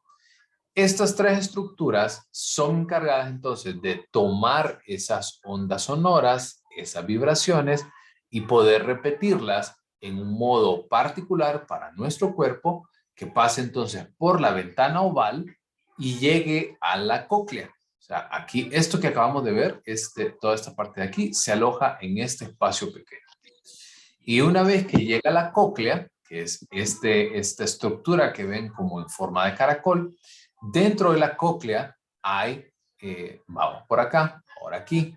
Estas tres estructuras son encargadas entonces de tomar esas ondas sonoras, esas vibraciones y poder repetirlas en un modo particular para nuestro cuerpo que pase entonces por la ventana oval y llegue a la cóclea. O sea, aquí esto que acabamos de ver, toda esta parte de aquí, se aloja en este espacio pequeño. Y una vez que llega a la cóclea, que es esta estructura que ven como en forma de caracol, dentro de la cóclea hay, vamos por acá, ahora aquí,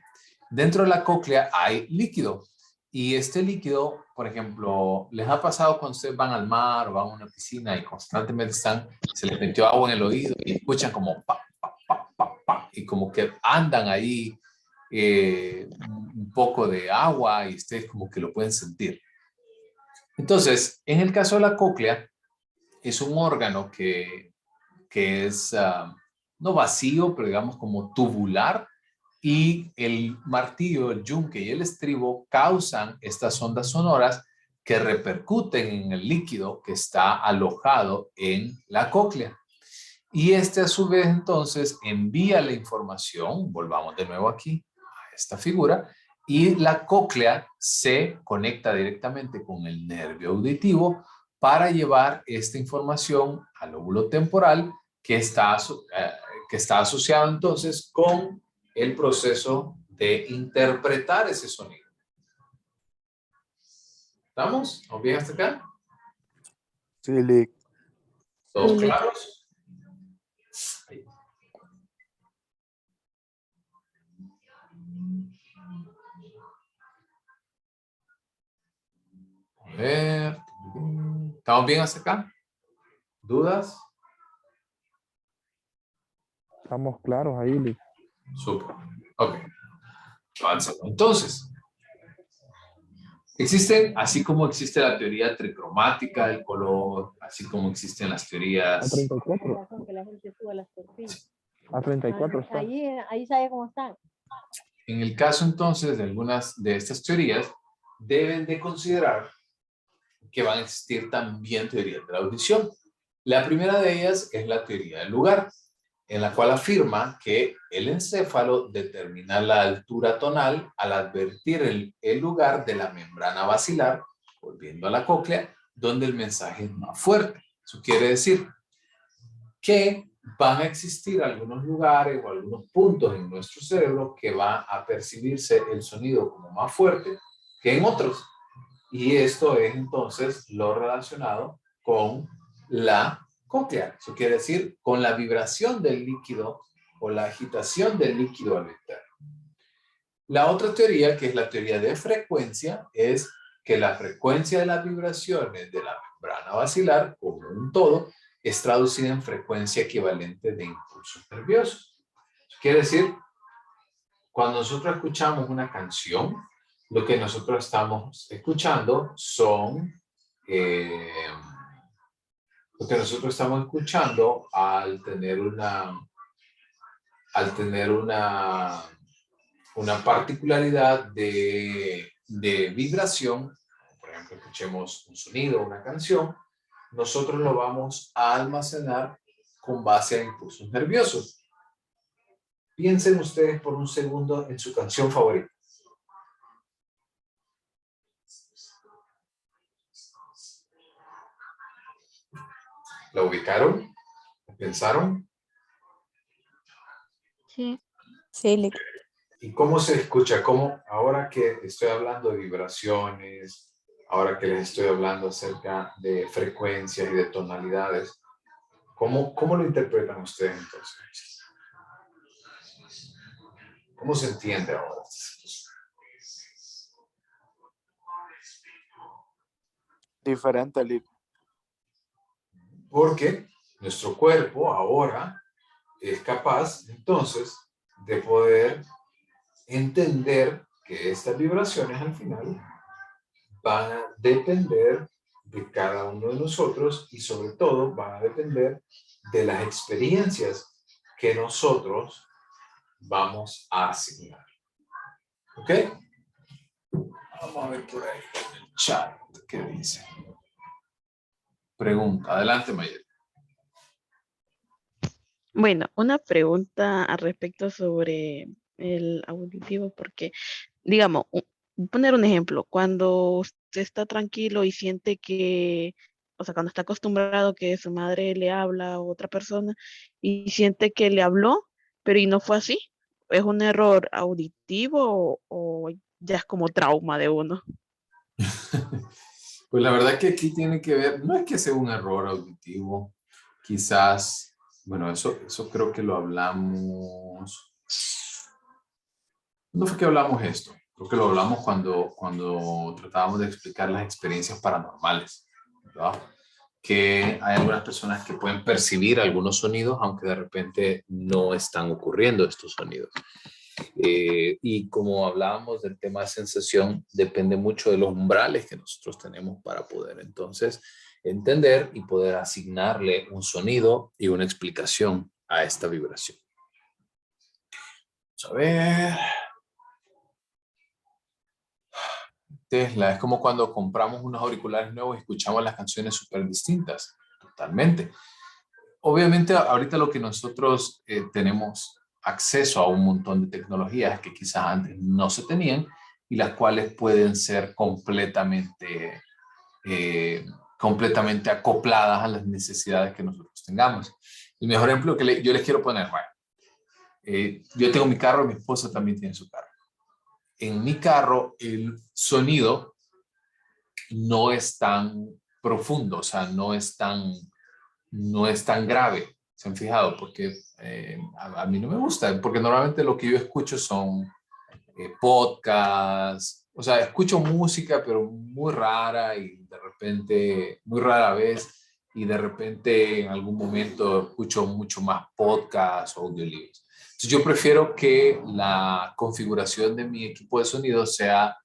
dentro de la cóclea hay líquido. Y este líquido, por ejemplo, ¿les ha pasado cuando ustedes van al mar o van a una piscina y constantemente se les metió agua en el oído y escuchan como pa, pa, pa, pa, pa, y como que andan ahí un poco de agua y ustedes como que lo pueden sentir? Entonces, en el caso de la cóclea, es un órgano que es no vacío, pero digamos como tubular, y el martillo, el yunque y el estribo causan estas ondas sonoras que repercuten en el líquido que está alojado en la cóclea. Y a su vez entonces envía la información, volvamos de nuevo aquí a esta figura, y la cóclea se conecta directamente con el nervio auditivo para llevar esta información al lóbulo temporal que está asociado entonces con el proceso de interpretar ese sonido. ¿Estamos? ¿Vamos bien hasta acá? Sí, Lick. ¿Todos Sí, Lick. claros? Ahí. A ver. ¿Estamos bien hasta acá? ¿Dudas? Estamos claros ahí, Lick. Súper. Ok. Avanzamos. Entonces, existen, así como existe la teoría tricromática del color, así como existen las A teorías... 34. Que la gente suba las tortillas. A 34 está. Ahí sabe cómo están. En el caso entonces de algunas de estas teorías, deben de considerar que van a existir también teorías de la audición. La primera de ellas es la teoría del lugar, en la cual afirma que el encéfalo determina la altura tonal al advertir el lugar de la membrana basilar, volviendo a la cóclea, donde el mensaje es más fuerte. Eso quiere decir, que van a existir algunos lugares o algunos puntos en nuestro cerebro que va a percibirse el sonido como más fuerte que en otros. Y esto es entonces lo relacionado con la cóclea. Eso quiere decir con la vibración del líquido o la agitación del líquido al interno. La otra teoría, que es la teoría de frecuencia, es que la frecuencia de las vibraciones de la membrana basilar, como un todo, es traducida en frecuencia equivalente de impulsos nerviosos. Eso quiere decir, cuando nosotros escuchamos una canción, lo que nosotros estamos escuchando son, al tener una particularidad de vibración, por ejemplo, escuchemos un sonido, una canción, nosotros lo vamos a almacenar con base a impulsos nerviosos. Piensen ustedes por un segundo en su canción favorita. ¿La ubicaron? ¿La pensaron? Sí. Sí, Lick. ¿Y cómo se escucha? ¿Cómo, ahora que estoy hablando de vibraciones, ahora que les estoy hablando acerca de frecuencias y de tonalidades, ¿cómo lo interpretan ustedes entonces? ¿Cómo se entiende ahora? Diferente, Lick. Porque nuestro cuerpo ahora es capaz entonces de poder entender que estas vibraciones al final van a depender de cada uno de nosotros y sobre todo van a depender de las experiencias que nosotros vamos a asignar. ¿Ok? Vamos a ver por ahí en el chat qué dice. Pregunta. Adelante, Mayer. Bueno, una pregunta al respecto sobre el auditivo, porque, digamos, poner un ejemplo, cuando usted está tranquilo y siente que, o sea, cuando está acostumbrado que su madre le habla a otra persona y siente que le habló, pero y no fue así, ¿es un error auditivo o ya es como trauma de uno? Pues la verdad que aquí tiene que ver, no es que sea un error auditivo, quizás, bueno, eso creo que lo hablamos, ¿cuándo fue que hablamos esto? Creo que lo hablamos cuando tratábamos de explicar las experiencias paranormales, ¿verdad? Que hay algunas personas que pueden percibir algunos sonidos, aunque de repente no están ocurriendo estos sonidos. Y como hablábamos del tema de sensación, depende mucho de los umbrales que nosotros tenemos para poder entonces entender y poder asignarle un sonido y una explicación a esta vibración. Vamos a ver. Tesla, es como cuando compramos unos auriculares nuevos y escuchamos las canciones súper distintas. Totalmente. Obviamente, ahorita lo que nosotros tenemos acceso a un montón de tecnologías que quizás antes no se tenían y las cuales pueden ser completamente acopladas a las necesidades que nosotros tengamos. El mejor ejemplo que yo les quiero poner, yo tengo mi carro, mi esposa también tiene su carro. En mi carro el sonido no es tan profundo, o sea, no es tan grave. ¿Se han fijado? Porque a mí no me gusta, porque normalmente lo que yo escucho son podcasts, o sea, escucho música, pero muy rara y de repente, muy rara vez, y de repente en algún momento escucho mucho más podcasts o audiolibros. Entonces yo prefiero que la configuración de mi equipo de sonido sea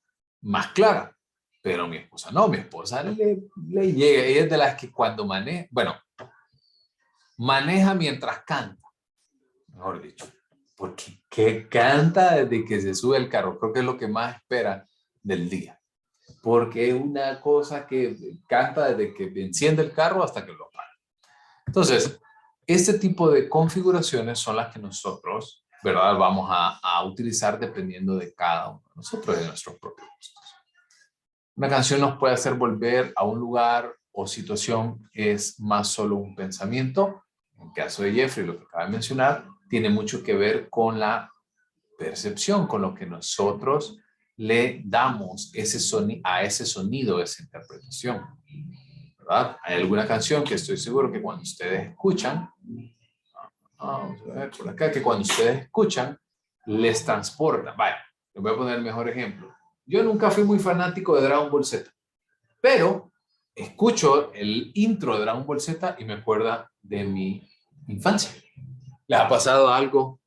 más clara, pero mi esposa no, mi esposa le llega, ella es de las que cuando maneja, bueno, maneja mientras canta, mejor dicho, porque que canta desde que se sube el carro, creo que es lo que más espera del día, porque es una cosa que canta desde que enciende el carro hasta que lo apaga. Entonces, este tipo de configuraciones son las que nosotros, ¿verdad?, vamos a utilizar dependiendo de cada uno de nosotros, de nuestros propios gustos. Una canción nos puede hacer volver a un lugar o situación, es más solo un pensamiento. En el caso de Jeffrey, lo que acaba de mencionar, tiene mucho que ver con la percepción, con lo que nosotros le damos a ese sonido, esa interpretación, ¿verdad? Hay alguna canción que estoy seguro que cuando ustedes escuchan, vamos a ver por acá, que cuando ustedes escuchan, les transporta. Vaya, les voy a poner el mejor ejemplo. Yo nunca fui muy fanático de Dragon Ball Z, pero escucho el intro de Dragon Ball Z y me acuerda de mi infancia. ¿Les ha pasado algo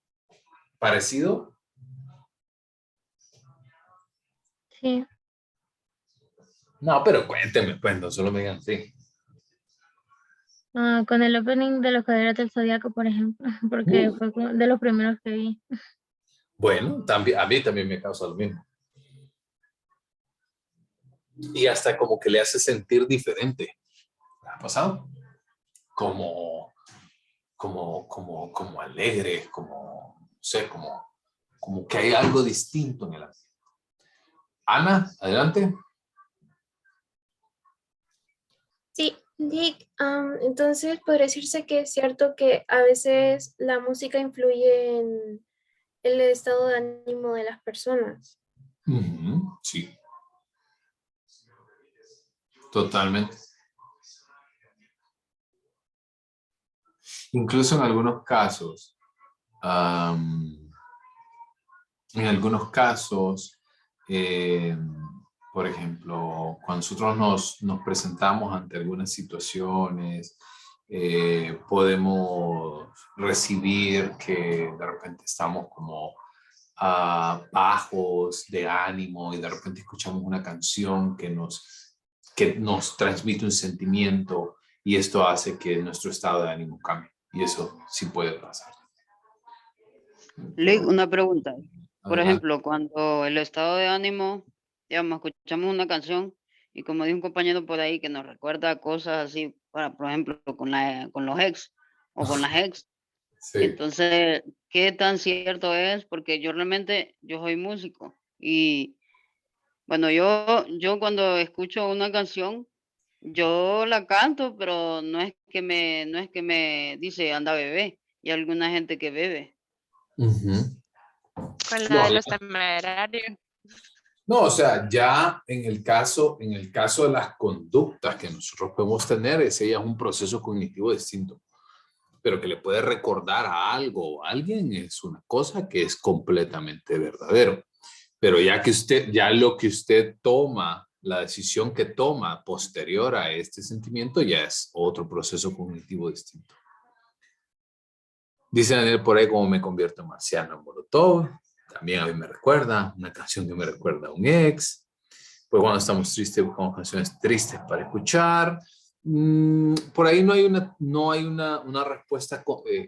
parecido? Sí. No, pero cuéntenme, pues, no solo me digan sí. Con el opening de los Caballeros del Zodiaco, por ejemplo, porque fue de los primeros que vi. Bueno, también, a mí también me causa lo mismo. Y hasta como que le hace sentir diferente. ¿Le ha pasado? Como alegre, como, no sé, como que hay algo distinto en el ambiente. Ana, adelante. Sí, Nick, entonces podría decirse que es cierto que a veces la música influye en el estado de ánimo de las personas. Sí. Totalmente. Incluso en algunos casos, por ejemplo, cuando nosotros nos presentamos ante algunas situaciones, podemos recibir que de repente estamos como bajos de ánimo y de repente escuchamos una canción que nos transmite un sentimiento y esto hace que nuestro estado de ánimo cambie. Y eso sí puede pasar. Lick, una pregunta. Por Adelante. ejemplo, cuando el estado de ánimo, digamos, escuchamos una canción y como dijo un compañero por ahí que nos recuerda cosas así, por ejemplo, con los ex o con las ex. Sí. Entonces, ¿qué tan cierto es? Porque yo realmente, yo soy músico y bueno, yo cuando escucho una canción, yo la canto, pero no es que me dice anda a beber. Y hay alguna gente que bebe. Con la No, de los temerarios. no, o sea, ya en el caso de las conductas que nosotros podemos tener, ese ya es un proceso cognitivo distinto. Pero que le puede recordar a algo o a alguien es una cosa que es completamente verdadero. Pero ya lo que usted toma, la decisión que toma posterior a este sentimiento ya es otro proceso cognitivo distinto. Dice Daniel por ahí como me convierto en marciano en Molotov. También a mí me recuerda, una canción que me recuerda a un ex. Pues cuando estamos tristes buscamos canciones tristes para escuchar. Por ahí no hay una respuesta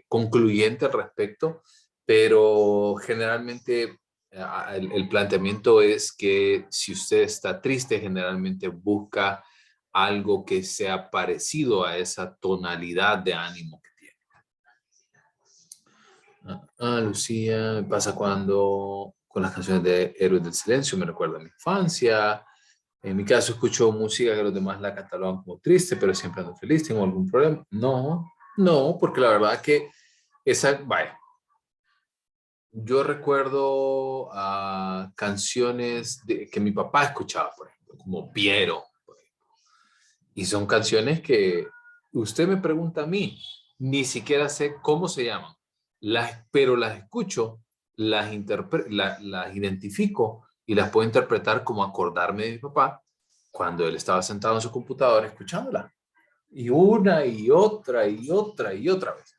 concluyente al respecto, pero generalmente el planteamiento es que si usted está triste, generalmente busca algo que sea parecido a esa tonalidad de ánimo que tiene. Lucía, me pasa cuando con las canciones de Héroes del Silencio, me recuerda a mi infancia. En mi caso escucho música que los demás la catalogan como triste, pero siempre ando feliz. ¿Tengo algún problema? No, porque la verdad que vaya. Yo recuerdo canciones que mi papá escuchaba, por ejemplo, como Piero. Y son canciones que usted me pregunta a mí, ni siquiera sé cómo se llaman, pero las escucho, las identifico y las puedo interpretar como acordarme de mi papá cuando él estaba sentado en su computadora escuchándola. Y una y otra y otra y otra vez.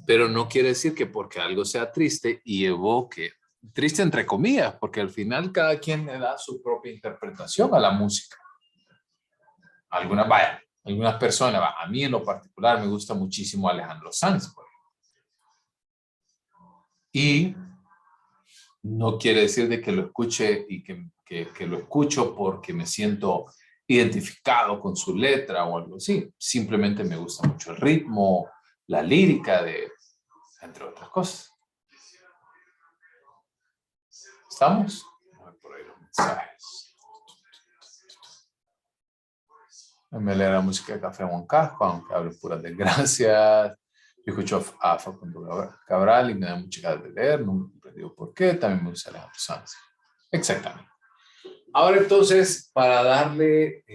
Pero no quiere decir que porque algo sea triste y evoque, triste entre comillas, porque al final cada quien le da su propia interpretación a la música. Algunas personas, a mí en lo particular me gusta muchísimo Alejandro Sanz, por ejemplo. Y no quiere decir de que lo escuche y que lo escucho porque me siento identificado con su letra o algo así. Simplemente me gusta mucho el ritmo, la lírica, entre otras cosas. ¿Estamos? Voy a ver por ahí los mensajes. Me alegra la música de Café Moncasco, aunque hable puras desgracias. Yo escucho a Facundo Cabral y me da mucha ganas de leer, no me comprendió por qué, también me gusta Alejandro Sanz. Exactamente. Ahora entonces, para darle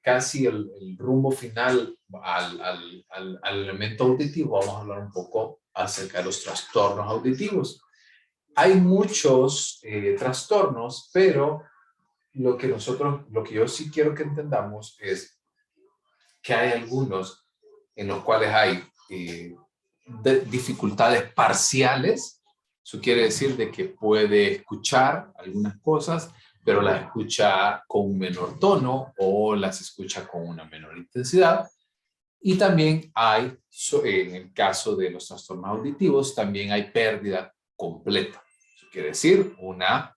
casi el rumbo final al elemento auditivo, vamos a hablar un poco acerca de los trastornos auditivos. Hay muchos trastornos, pero lo que yo sí quiero que entendamos es que hay algunos en los cuales hay dificultades parciales. Eso quiere decir de que puede escuchar algunas cosas, pero las escucha con un menor tono o las escucha con una menor intensidad. Y también hay, en el caso de los trastornos auditivos, también hay pérdida completa. Eso quiere decir una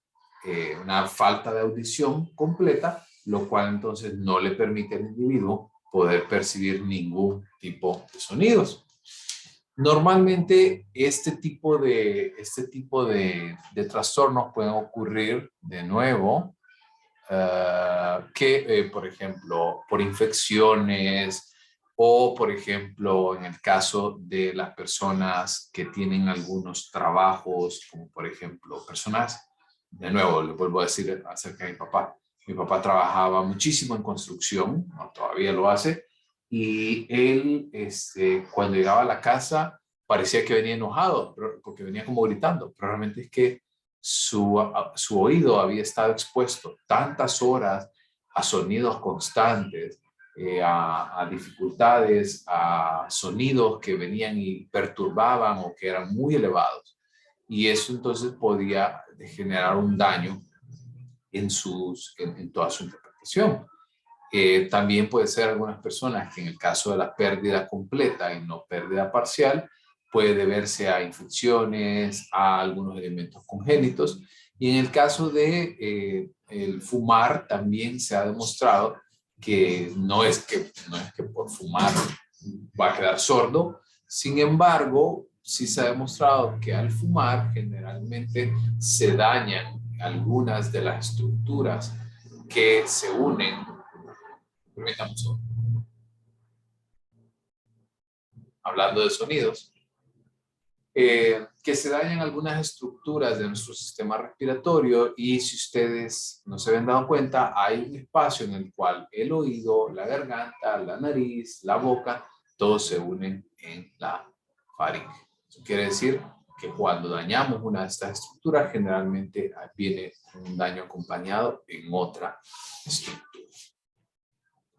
falta de audición completa, lo cual entonces no le permite al individuo poder percibir ningún tipo de sonidos. Normalmente este tipo de trastornos pueden ocurrir de nuevo por ejemplo, por infecciones o, por ejemplo, en el caso de las personas que tienen algunos trabajos, como por ejemplo, personas, de nuevo, le vuelvo a decir acerca de mi papá. Mi papá trabajaba muchísimo en construcción, ¿no? Todavía lo hace, y él, cuando llegaba a la casa, parecía que venía enojado, porque venía como gritando, pero realmente es que su oído había estado expuesto tantas horas a sonidos constantes, a dificultades, a sonidos que venían y perturbaban o que eran muy elevados. Y eso entonces podía generar un daño en toda su interpretación. También puede ser algunas personas que en el caso de la pérdida completa y no pérdida parcial, puede deberse a infecciones, a algunos elementos congénitos. Y en el caso de el fumar, también se ha demostrado que no es que por fumar va a quedar sordo. Sin embargo, sí se ha demostrado que al fumar generalmente se dañan algunas de las estructuras que se unen. Permítame un segundo. Hablando de sonidos, que se dañan algunas estructuras de nuestro sistema respiratorio, y si ustedes no se habían dado cuenta, hay un espacio en el cual el oído, la garganta, la nariz, la boca, todos se unen en la faringe. Eso quiere decir que cuando dañamos una de estas estructuras, generalmente viene un daño acompañado en otra estructura.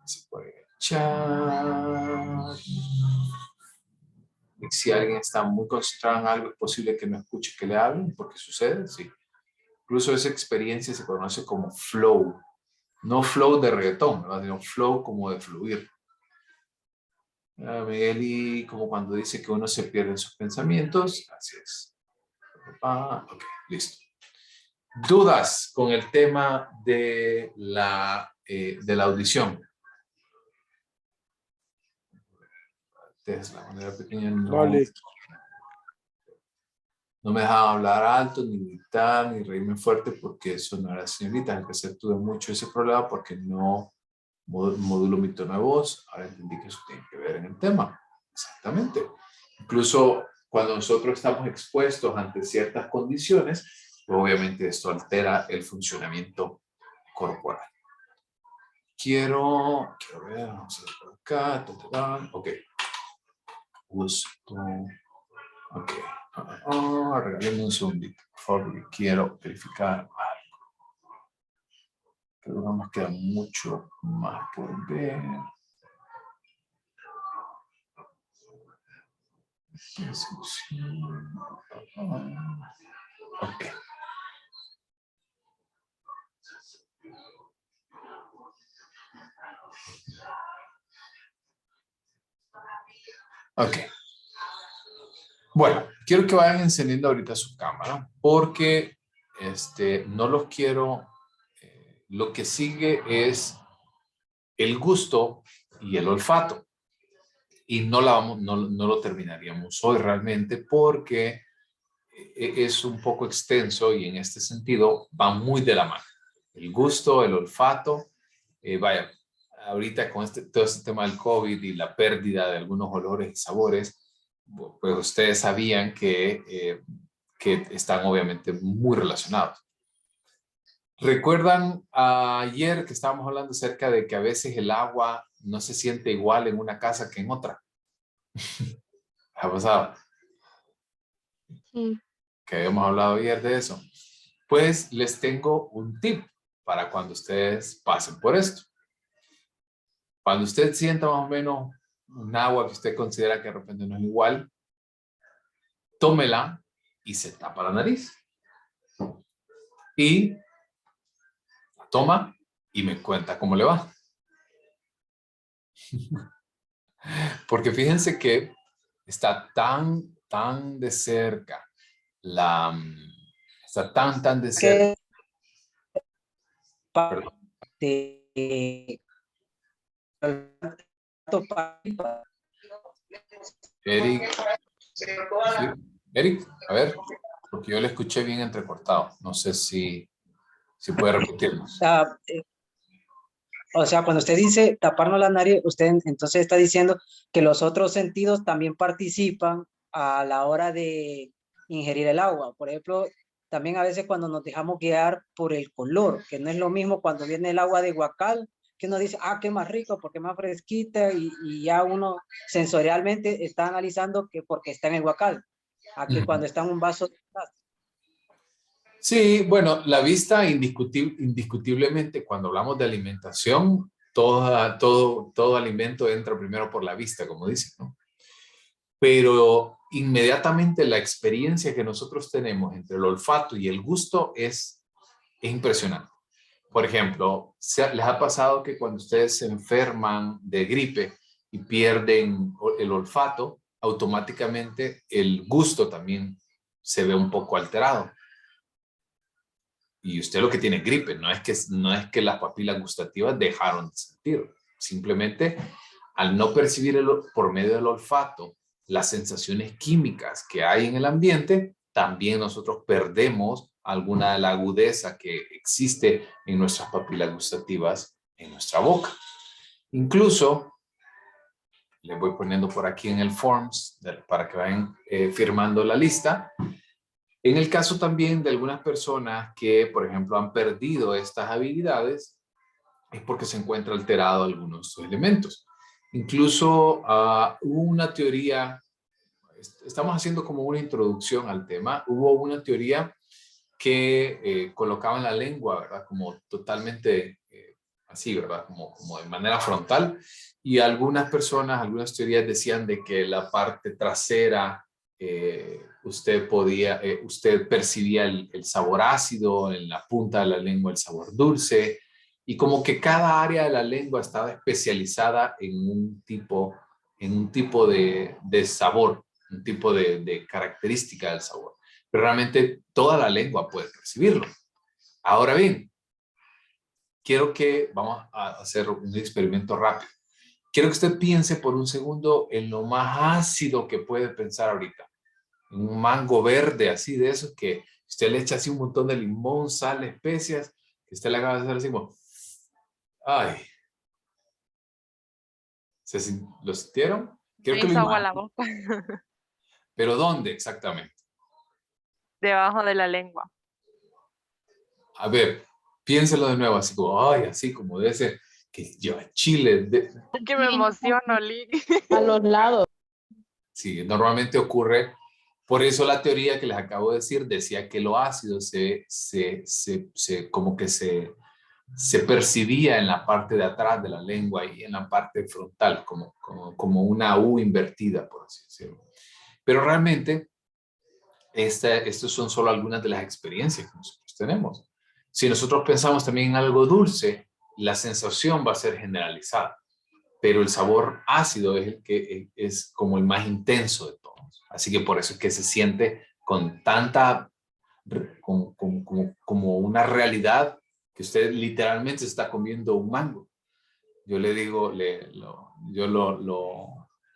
Se puede echar. Si alguien está muy concentrado en algo, es posible que no escuche que le hablen, porque sucede, sí. Incluso esa experiencia se conoce como flow. No flow de reggaetón, ¿verdad? Sino flow como de fluir. Migueli, como cuando dice que uno se pierde en sus pensamientos. Así es. Ok, listo. ¿Dudas con el tema de la audición? Es la manera pequeña, no, Vale. no me dejaba hablar alto, ni gritar, ni reírme fuerte, porque eso no era señorita. Empecé, tuve mucho ese problema porque no modulo mi tono de voz. Ahora entendí que eso tiene que ver en el tema. Exactamente. Incluso cuando nosotros estamos expuestos ante ciertas condiciones, pues obviamente esto altera el funcionamiento corporal. Quiero ver, vamos a ver por acá. Ok. Gusto. Ok. Regálame un segundito, por favor, porque quiero verificar algo. Creo que no nos queda mucho más por ver. Ok. Ok. Bueno, quiero que vayan encendiendo ahorita su cámara porque no los quiero. Lo que sigue es el gusto y el olfato. Y no lo terminaríamos hoy realmente porque es un poco extenso y en este sentido va muy de la mano. El gusto, el olfato, vaya, ahorita con todo este tema del COVID y la pérdida de algunos olores y sabores, pues ustedes sabían que están obviamente muy relacionados. ¿Recuerdan ayer que estábamos hablando acerca de que a veces el agua no se siente igual en una casa que en otra? ¿Ha pasado? Sí. Que habíamos hablado ayer de eso. Pues les tengo un tip para cuando ustedes pasen por esto. Cuando usted sienta más o menos un agua que usted considera que de repente no es igual, tómela y se tapa la nariz. Y la toma y me cuenta cómo le va. Porque fíjense que está tan de cerca está tan de cerca. Perdón. Eric, sí, Eric, a ver, porque yo le escuché bien entrecortado. No sé si puede repetirnos. O sea, cuando usted dice taparnos la nariz, usted entonces está diciendo que los otros sentidos también participan a la hora de ingerir el agua. Por ejemplo, también a veces cuando nos dejamos guiar por el color, que no es lo mismo cuando viene el agua de Guacal, que uno dice, qué más rico, porque más fresquita, y ya uno sensorialmente está analizando que porque está en el Guacal, aquí cuando está en un vaso de plástico. Sí, bueno, la vista indiscutiblemente, cuando hablamos de alimentación, todo alimento entra primero por la vista, como dicen, ¿no? Pero inmediatamente la experiencia que nosotros tenemos entre el olfato y el gusto es impresionante. Por ejemplo, ¿les ha pasado que cuando ustedes se enferman de gripe y pierden el olfato, automáticamente el gusto también se ve un poco alterado? Y usted lo que tiene es gripe, no es que las papilas gustativas dejaron de sentir. Simplemente al no percibir por medio del olfato las sensaciones químicas que hay en el ambiente, también nosotros perdemos alguna de la agudeza que existe en nuestras papilas gustativas en nuestra boca. Incluso, les voy poniendo por aquí en el Forms para que vayan firmando la lista. En el caso también de algunas personas que, por ejemplo, han perdido estas habilidades, es porque se encuentra alterado algunos de estos elementos. Incluso hubo una teoría, estamos haciendo como una introducción al tema, hubo una teoría que colocaba en la lengua, ¿verdad? Como totalmente así, ¿verdad? Como de manera frontal. Y algunas personas, algunas teorías decían de que la parte trasera, usted percibía el sabor ácido, en la punta de la lengua el sabor dulce, y como que cada área de la lengua estaba especializada en un tipo de sabor, un tipo de característica del sabor. Pero realmente toda la lengua puede percibirlo. Ahora bien, vamos a hacer un experimento rápido. Quiero que usted piense por un segundo en lo más ácido que puede pensar ahorita. Un mango verde así de esos que usted le echa así un montón de limón, sal, especias, que usted le acaba de hacer así como, ay. ¿Lo sintieron? Quiero que lo agua a la imaginen. boca. ¿Pero dónde exactamente? Debajo de la lengua. A ver, piénselo de nuevo, así como, ay, así como de ese que lleva chile. Es que me emociono, Lick. A los lados. Sí, normalmente ocurre. Por eso la teoría que les acabo de decir decía que lo ácido como que se percibía en la parte de atrás de la lengua y en la parte frontal, como una U invertida, por así decirlo. Pero realmente, estas son solo algunas de las experiencias que nosotros tenemos. Si nosotros pensamos también en algo dulce, la sensación va a ser generalizada, pero el sabor ácido es el que es como el más intenso de todos. Así que por eso es que se siente con tanta, como una realidad que usted literalmente se está comiendo un mango. Yo le digo, yo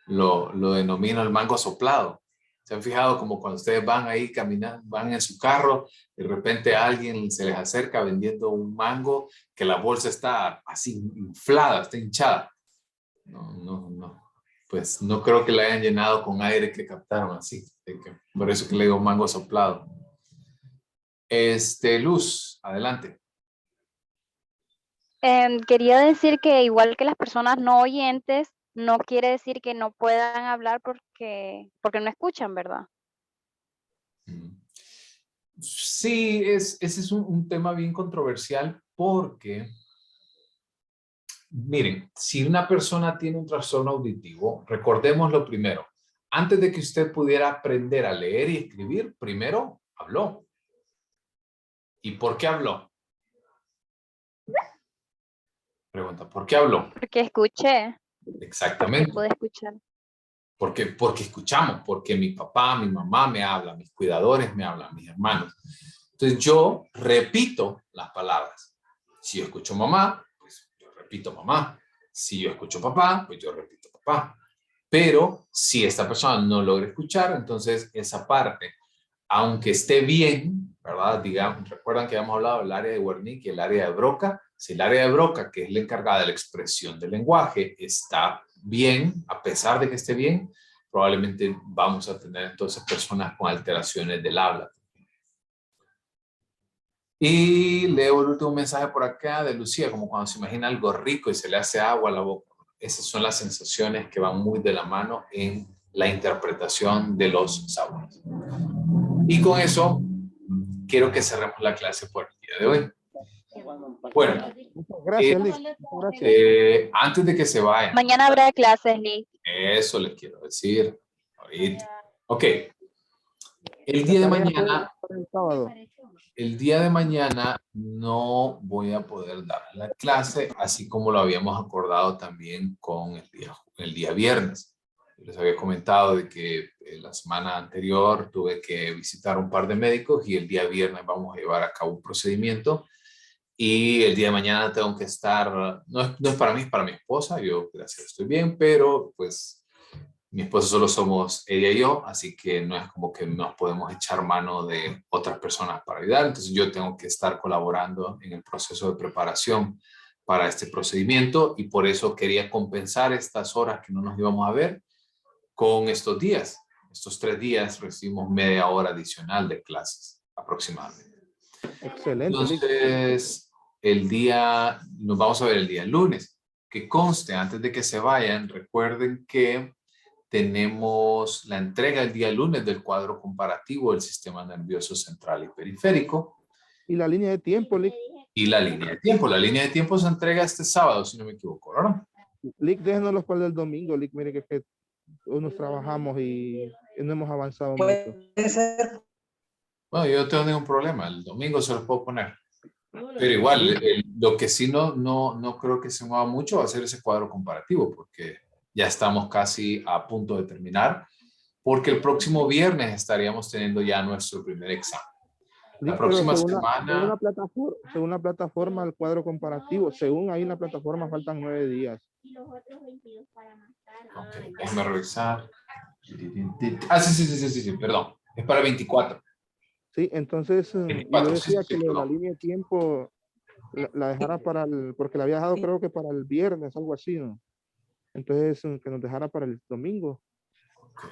lo denomino el mango soplado. ¿Se han fijado como cuando ustedes van ahí caminando, van en su carro, de repente alguien se les acerca vendiendo un mango, que la bolsa está así inflada, está hinchada? No. pues no creo que la hayan llenado con aire que captaron así. Por eso que le digo mango soplado. Luz, adelante. Quería decir que igual que las personas no oyentes, no quiere decir que no puedan hablar porque no escuchan, ¿verdad? Sí, ese es un tema bien controversial porque, miren, si una persona tiene un trastorno auditivo, recordemos lo primero. Antes de que usted pudiera aprender a leer y escribir, primero habló. ¿Y por qué habló? Pregunta, ¿por qué habló? Porque escuché. Exactamente. Porque pude escuchar. Porque escuchamos, porque mi papá, mi mamá me habla, mis cuidadores me hablan, mis hermanos. Entonces yo repito las palabras. Si yo escucho mamá, pues yo repito mamá. Si yo escucho papá, pues yo repito papá. Pero si esta persona no logra escuchar, entonces esa parte, aunque esté bien, ¿verdad? Digamos, recuerdan que habíamos hablado del área de Wernicke y el área de Broca. Si el área de Broca, que es la encargada de la expresión del lenguaje, está bien, a pesar de que esté bien, probablemente vamos a tener entonces personas con alteraciones del habla. Y leo el último mensaje por acá de Lucía, como cuando se imagina algo rico y se le hace agua a la boca. Esas son las sensaciones que van muy de la mano en la interpretación de los sabores. Y con eso, quiero que cerremos la clase por el día de hoy. Bueno, gracias, antes de que se vayan. Mañana habrá clases, Lick. Eso les quiero decir ahorita. Ok. El día de mañana no voy a poder dar la clase, así como lo habíamos acordado también con el día viernes. Les había comentado de que la semana anterior tuve que visitar un par de médicos y el día viernes vamos a llevar a cabo un procedimiento. Y el día de mañana tengo que estar, no es para mí, es para mi esposa. Yo, gracias, estoy bien, pero pues mi esposa solo somos ella y yo, así que no es como que nos podemos echar mano de otras personas para ayudar. Entonces yo tengo que estar colaborando en el proceso de preparación para este procedimiento y por eso quería compensar estas horas que no nos íbamos a ver con estos días. Estos 3 días recibimos media hora adicional de clases aproximadamente. Excelente. Entonces, nos vamos a ver el día lunes. Que conste, antes de que se vayan, recuerden que tenemos la entrega el día lunes del cuadro comparativo del sistema nervioso central y periférico. Y la línea de tiempo, Lick. Y la línea de tiempo. La línea de tiempo se entrega este sábado, si no me equivoco, ¿no? Lick, déjenos para el domingo, Lick. Mire que nos trabajamos y no hemos avanzado mucho. Puede ser. Bueno, yo no tengo ningún problema. El domingo se los puedo poner. Pero igual, lo que sí no creo que se mueva mucho va a ser ese cuadro comparativo, porque ya estamos casi a punto de terminar, porque el próximo viernes estaríamos teniendo ya nuestro primer examen. La próxima semana... Según la plataforma, el cuadro comparativo, según ahí en la plataforma, faltan 9 días. Ok, déjame revisar. Sí, perdón. Es para 24. Sí, entonces 24, yo decía sí, que la línea de tiempo la dejara para porque la había dejado creo que para el viernes, algo así, ¿no? Entonces que nos dejara para el domingo,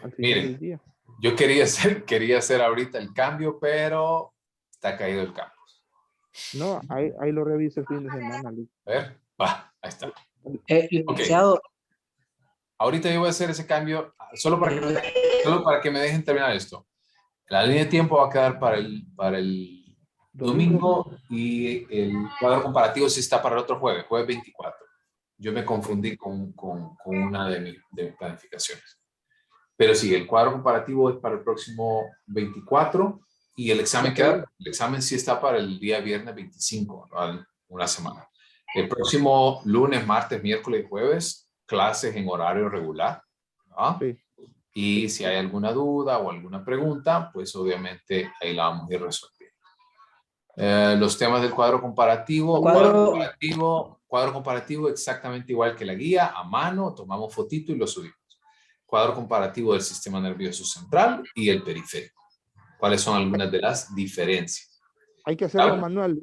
al final del día. Yo quería hacer ahorita el cambio, pero está caído el campus. No, ahí lo reviso el fin de semana, Lick. A ver, va, ahí está. Licenciado. Ahorita yo voy a hacer ese cambio solo para que me dejen terminar esto. La línea de tiempo va a quedar para el domingo y el cuadro comparativo sí está para el otro jueves 24. Yo me confundí con una de mis planificaciones. Pero sí, el cuadro comparativo es para el próximo 24 y el examen sí está para el día viernes 25, ¿no? Una semana. El próximo lunes, martes, miércoles y jueves, clases en horario regular, ¿no? Sí. Y si hay alguna duda o alguna pregunta, pues obviamente ahí la vamos a ir resolviendo. Los temas del cuadro comparativo. Cuadro comparativo exactamente igual que la guía, a mano, tomamos fotito y lo subimos. Cuadro comparativo del sistema nervioso central y el periférico. ¿Cuáles son algunas de las diferencias? Hay que hacerlo manual.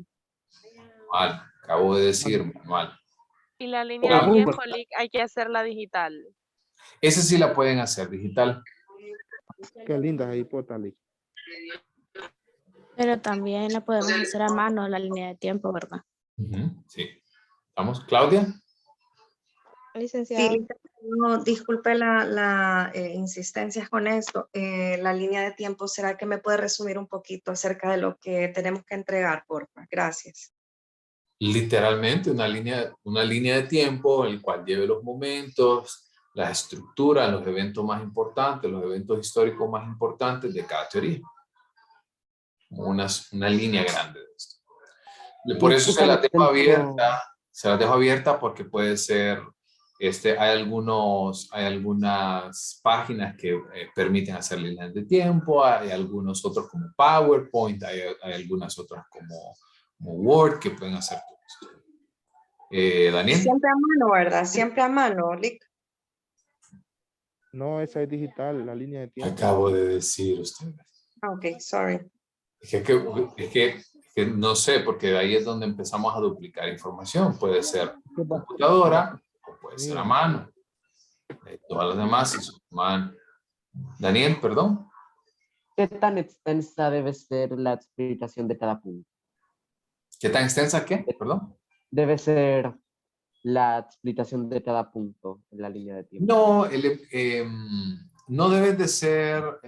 Manual, acabo de decir manual. Y la línea de tiempo, Lick, hay que hacerla digital. Esa sí la pueden hacer digital. Qué linda ahí, Potali. Pero también la podemos hacer a mano, la línea de tiempo, ¿verdad? Sí. ¿Vamos, Claudia? Sí, no, disculpe la insistencia con esto. La línea de tiempo, ¿será que me puede resumir un poquito acerca de lo que tenemos que entregar, porfa? Gracias. Literalmente una línea de tiempo en el cual lleve los momentos, las estructuras, los eventos más importantes, los eventos históricos más importantes de cada teoría. Una línea grande de esto. Por eso se las dejo abierta. Se las dejo abierta porque puede ser, hay algunas páginas que permiten hacer líneas de tiempo, hay algunos otros como PowerPoint, hay algunas otras como Word que pueden hacer todo esto. Daniel. Siempre a mano, ¿verdad? Siempre a mano, Lick. No, esa es digital, la línea de tiempo. Acabo de decir usted. Ok, sorry. Es que no sé, porque de ahí es donde empezamos a duplicar información. Puede ser computadora o puede ser a mano. Todas las demás sí son a mano. Daniel, perdón. ¿Qué tan extensa debe ser la explicación de cada punto? ¿Qué tan extensa qué? Perdón. Debe ser la explicación de cada punto en la línea de tiempo. No, no deben de ser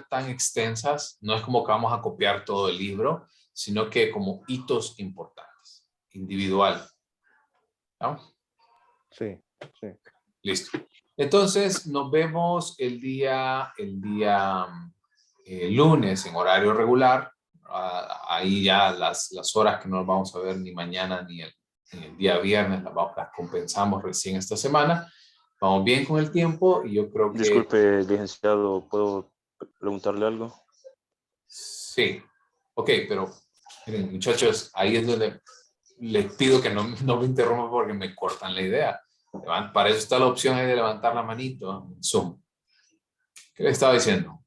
tan extensas. No es como que vamos a copiar todo el libro, sino que como hitos importantes, individual. ¿No? Sí, sí. Listo. Entonces, nos vemos el día lunes en horario regular. Ahí ya las horas que no nos vamos a ver ni mañana ni el día viernes las compensamos recién esta semana. Vamos bien con el tiempo y yo creo que... Disculpe, licenciado, ¿puedo preguntarle algo? Sí. Ok, pero miren, muchachos, ahí es donde les pido que no me interrumpan porque me cortan la idea. Para eso está la opción de levantar la manito en Zoom. ¿Qué le estaba diciendo?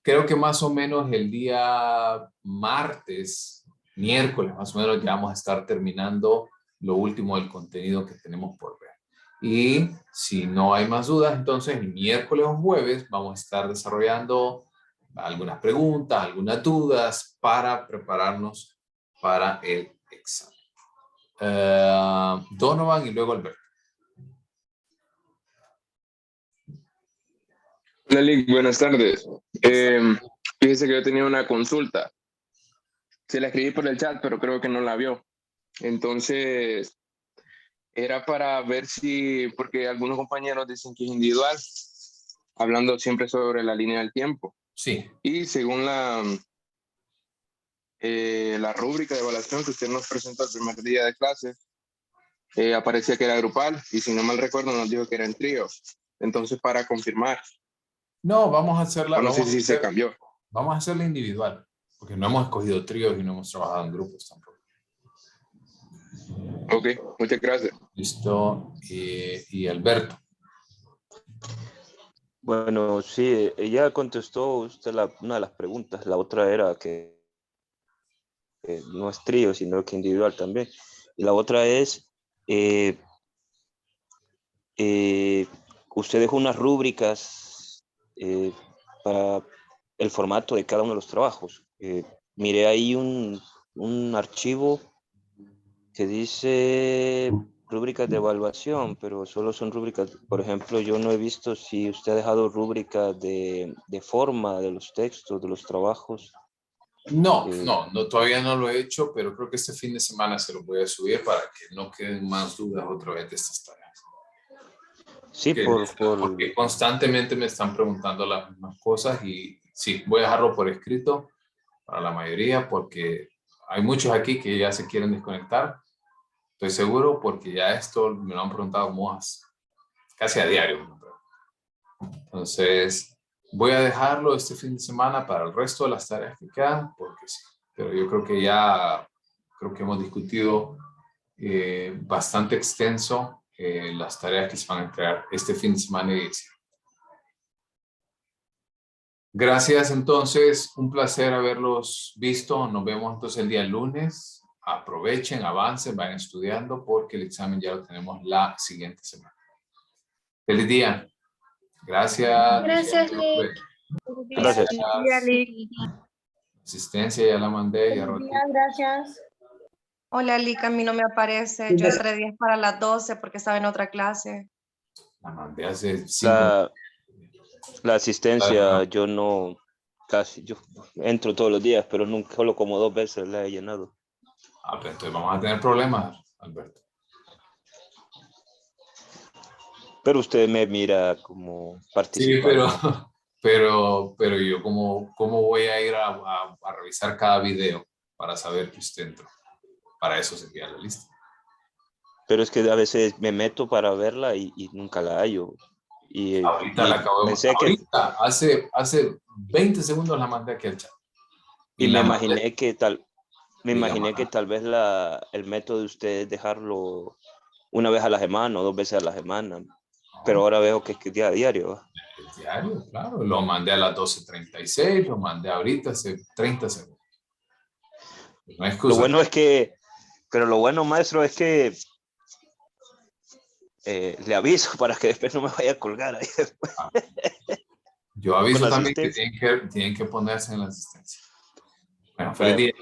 Creo que más o menos el día miércoles, más o menos ya vamos a estar terminando lo último del contenido que tenemos por ver. Y si no hay más dudas, entonces el miércoles o jueves vamos a estar desarrollando algunas preguntas, algunas dudas para prepararnos para el examen. Donovan y luego Alberto. Hola, Lick, buenas tardes. Fíjese que yo tenía una consulta. Se la escribí por el chat, pero creo que no la vio. Entonces, era para ver porque algunos compañeros dicen que es individual, hablando siempre sobre la línea del tiempo. Sí. Y según la rúbrica de evaluación que usted nos presentó el primer día de clase, aparecía que era grupal, y si no mal recuerdo nos dijo que era en trío. Entonces, para confirmar. No, vamos a hacerla. No sé si se cambió. Vamos a hacerla individual, porque no hemos escogido tríos y no hemos trabajado en grupos tampoco. Ok, muchas gracias. Listo. Y Alberto. Bueno, sí, ella contestó usted una de las preguntas. La otra era que no es trío, sino que individual también. Y la otra es, usted dejó unas rúbricas para el formato de cada uno de los trabajos. Miré ahí un archivo que dice rúbricas de evaluación, pero solo son rúbricas. Por ejemplo, yo no he visto si usted ha dejado rúbricas de forma de los textos, de los trabajos. No, todavía no lo he hecho, pero creo que este fin de semana se lo voy a subir para que no queden más dudas otra vez de estas tareas. Sí, porque constantemente me están preguntando las mismas cosas y sí, voy a dejarlo por escrito para la mayoría porque hay muchos aquí que ya se quieren desconectar. Estoy seguro porque ya esto me lo han preguntado como casi a diario. Entonces, voy a dejarlo este fin de semana para el resto de las tareas que quedan porque sí. Pero yo creo que hemos discutido bastante extenso las tareas que se van a entregar este fin de semana y diciembre. Gracias entonces, un placer haberlos visto. Nos vemos entonces el día lunes. Aprovechen, avancen, vayan estudiando porque el examen ya lo tenemos la siguiente semana. Feliz día. Gracias. Gracias, Lick. Gracias. Asistencia ya la mandé. Ya roté. Gracias. Hola, Lick, a mí no me aparece. Yo entré 10 para las 12 porque estaba en otra clase. La mandé hace 5 La asistencia, yo no, casi, yo entro todos los días, pero nunca, solo como 2 veces la he llenado. Ah, pero entonces vamos a tener problemas, Alberto. Pero usted me mira como Sí, participante. pero yo cómo voy a ir a revisar cada video para saber que usted entró. Para eso sería la lista. Pero es que a veces me meto para verla y nunca la hallo. Ahorita la acabo de pensé que, ahorita, hace 20 segundos la mandé aquí al chat. y me la imaginé que tal, me Y la imaginé que mandé. tal vez el método de usted es dejarlo una vez a la semana o 2 veces a la semana. Pero ahora veo que es día a diario. ¿Va? El diario, claro. Lo mandé a las 12:36, lo mandé ahorita hace 30 segundos. No hay excusa. Lo bueno es que, pero lo bueno, maestro, es que le aviso para que después no me vaya a colgar ahí después. Yo aviso Con también que asistencia. tienen que ponerse en la asistencia. Bueno, feliz día.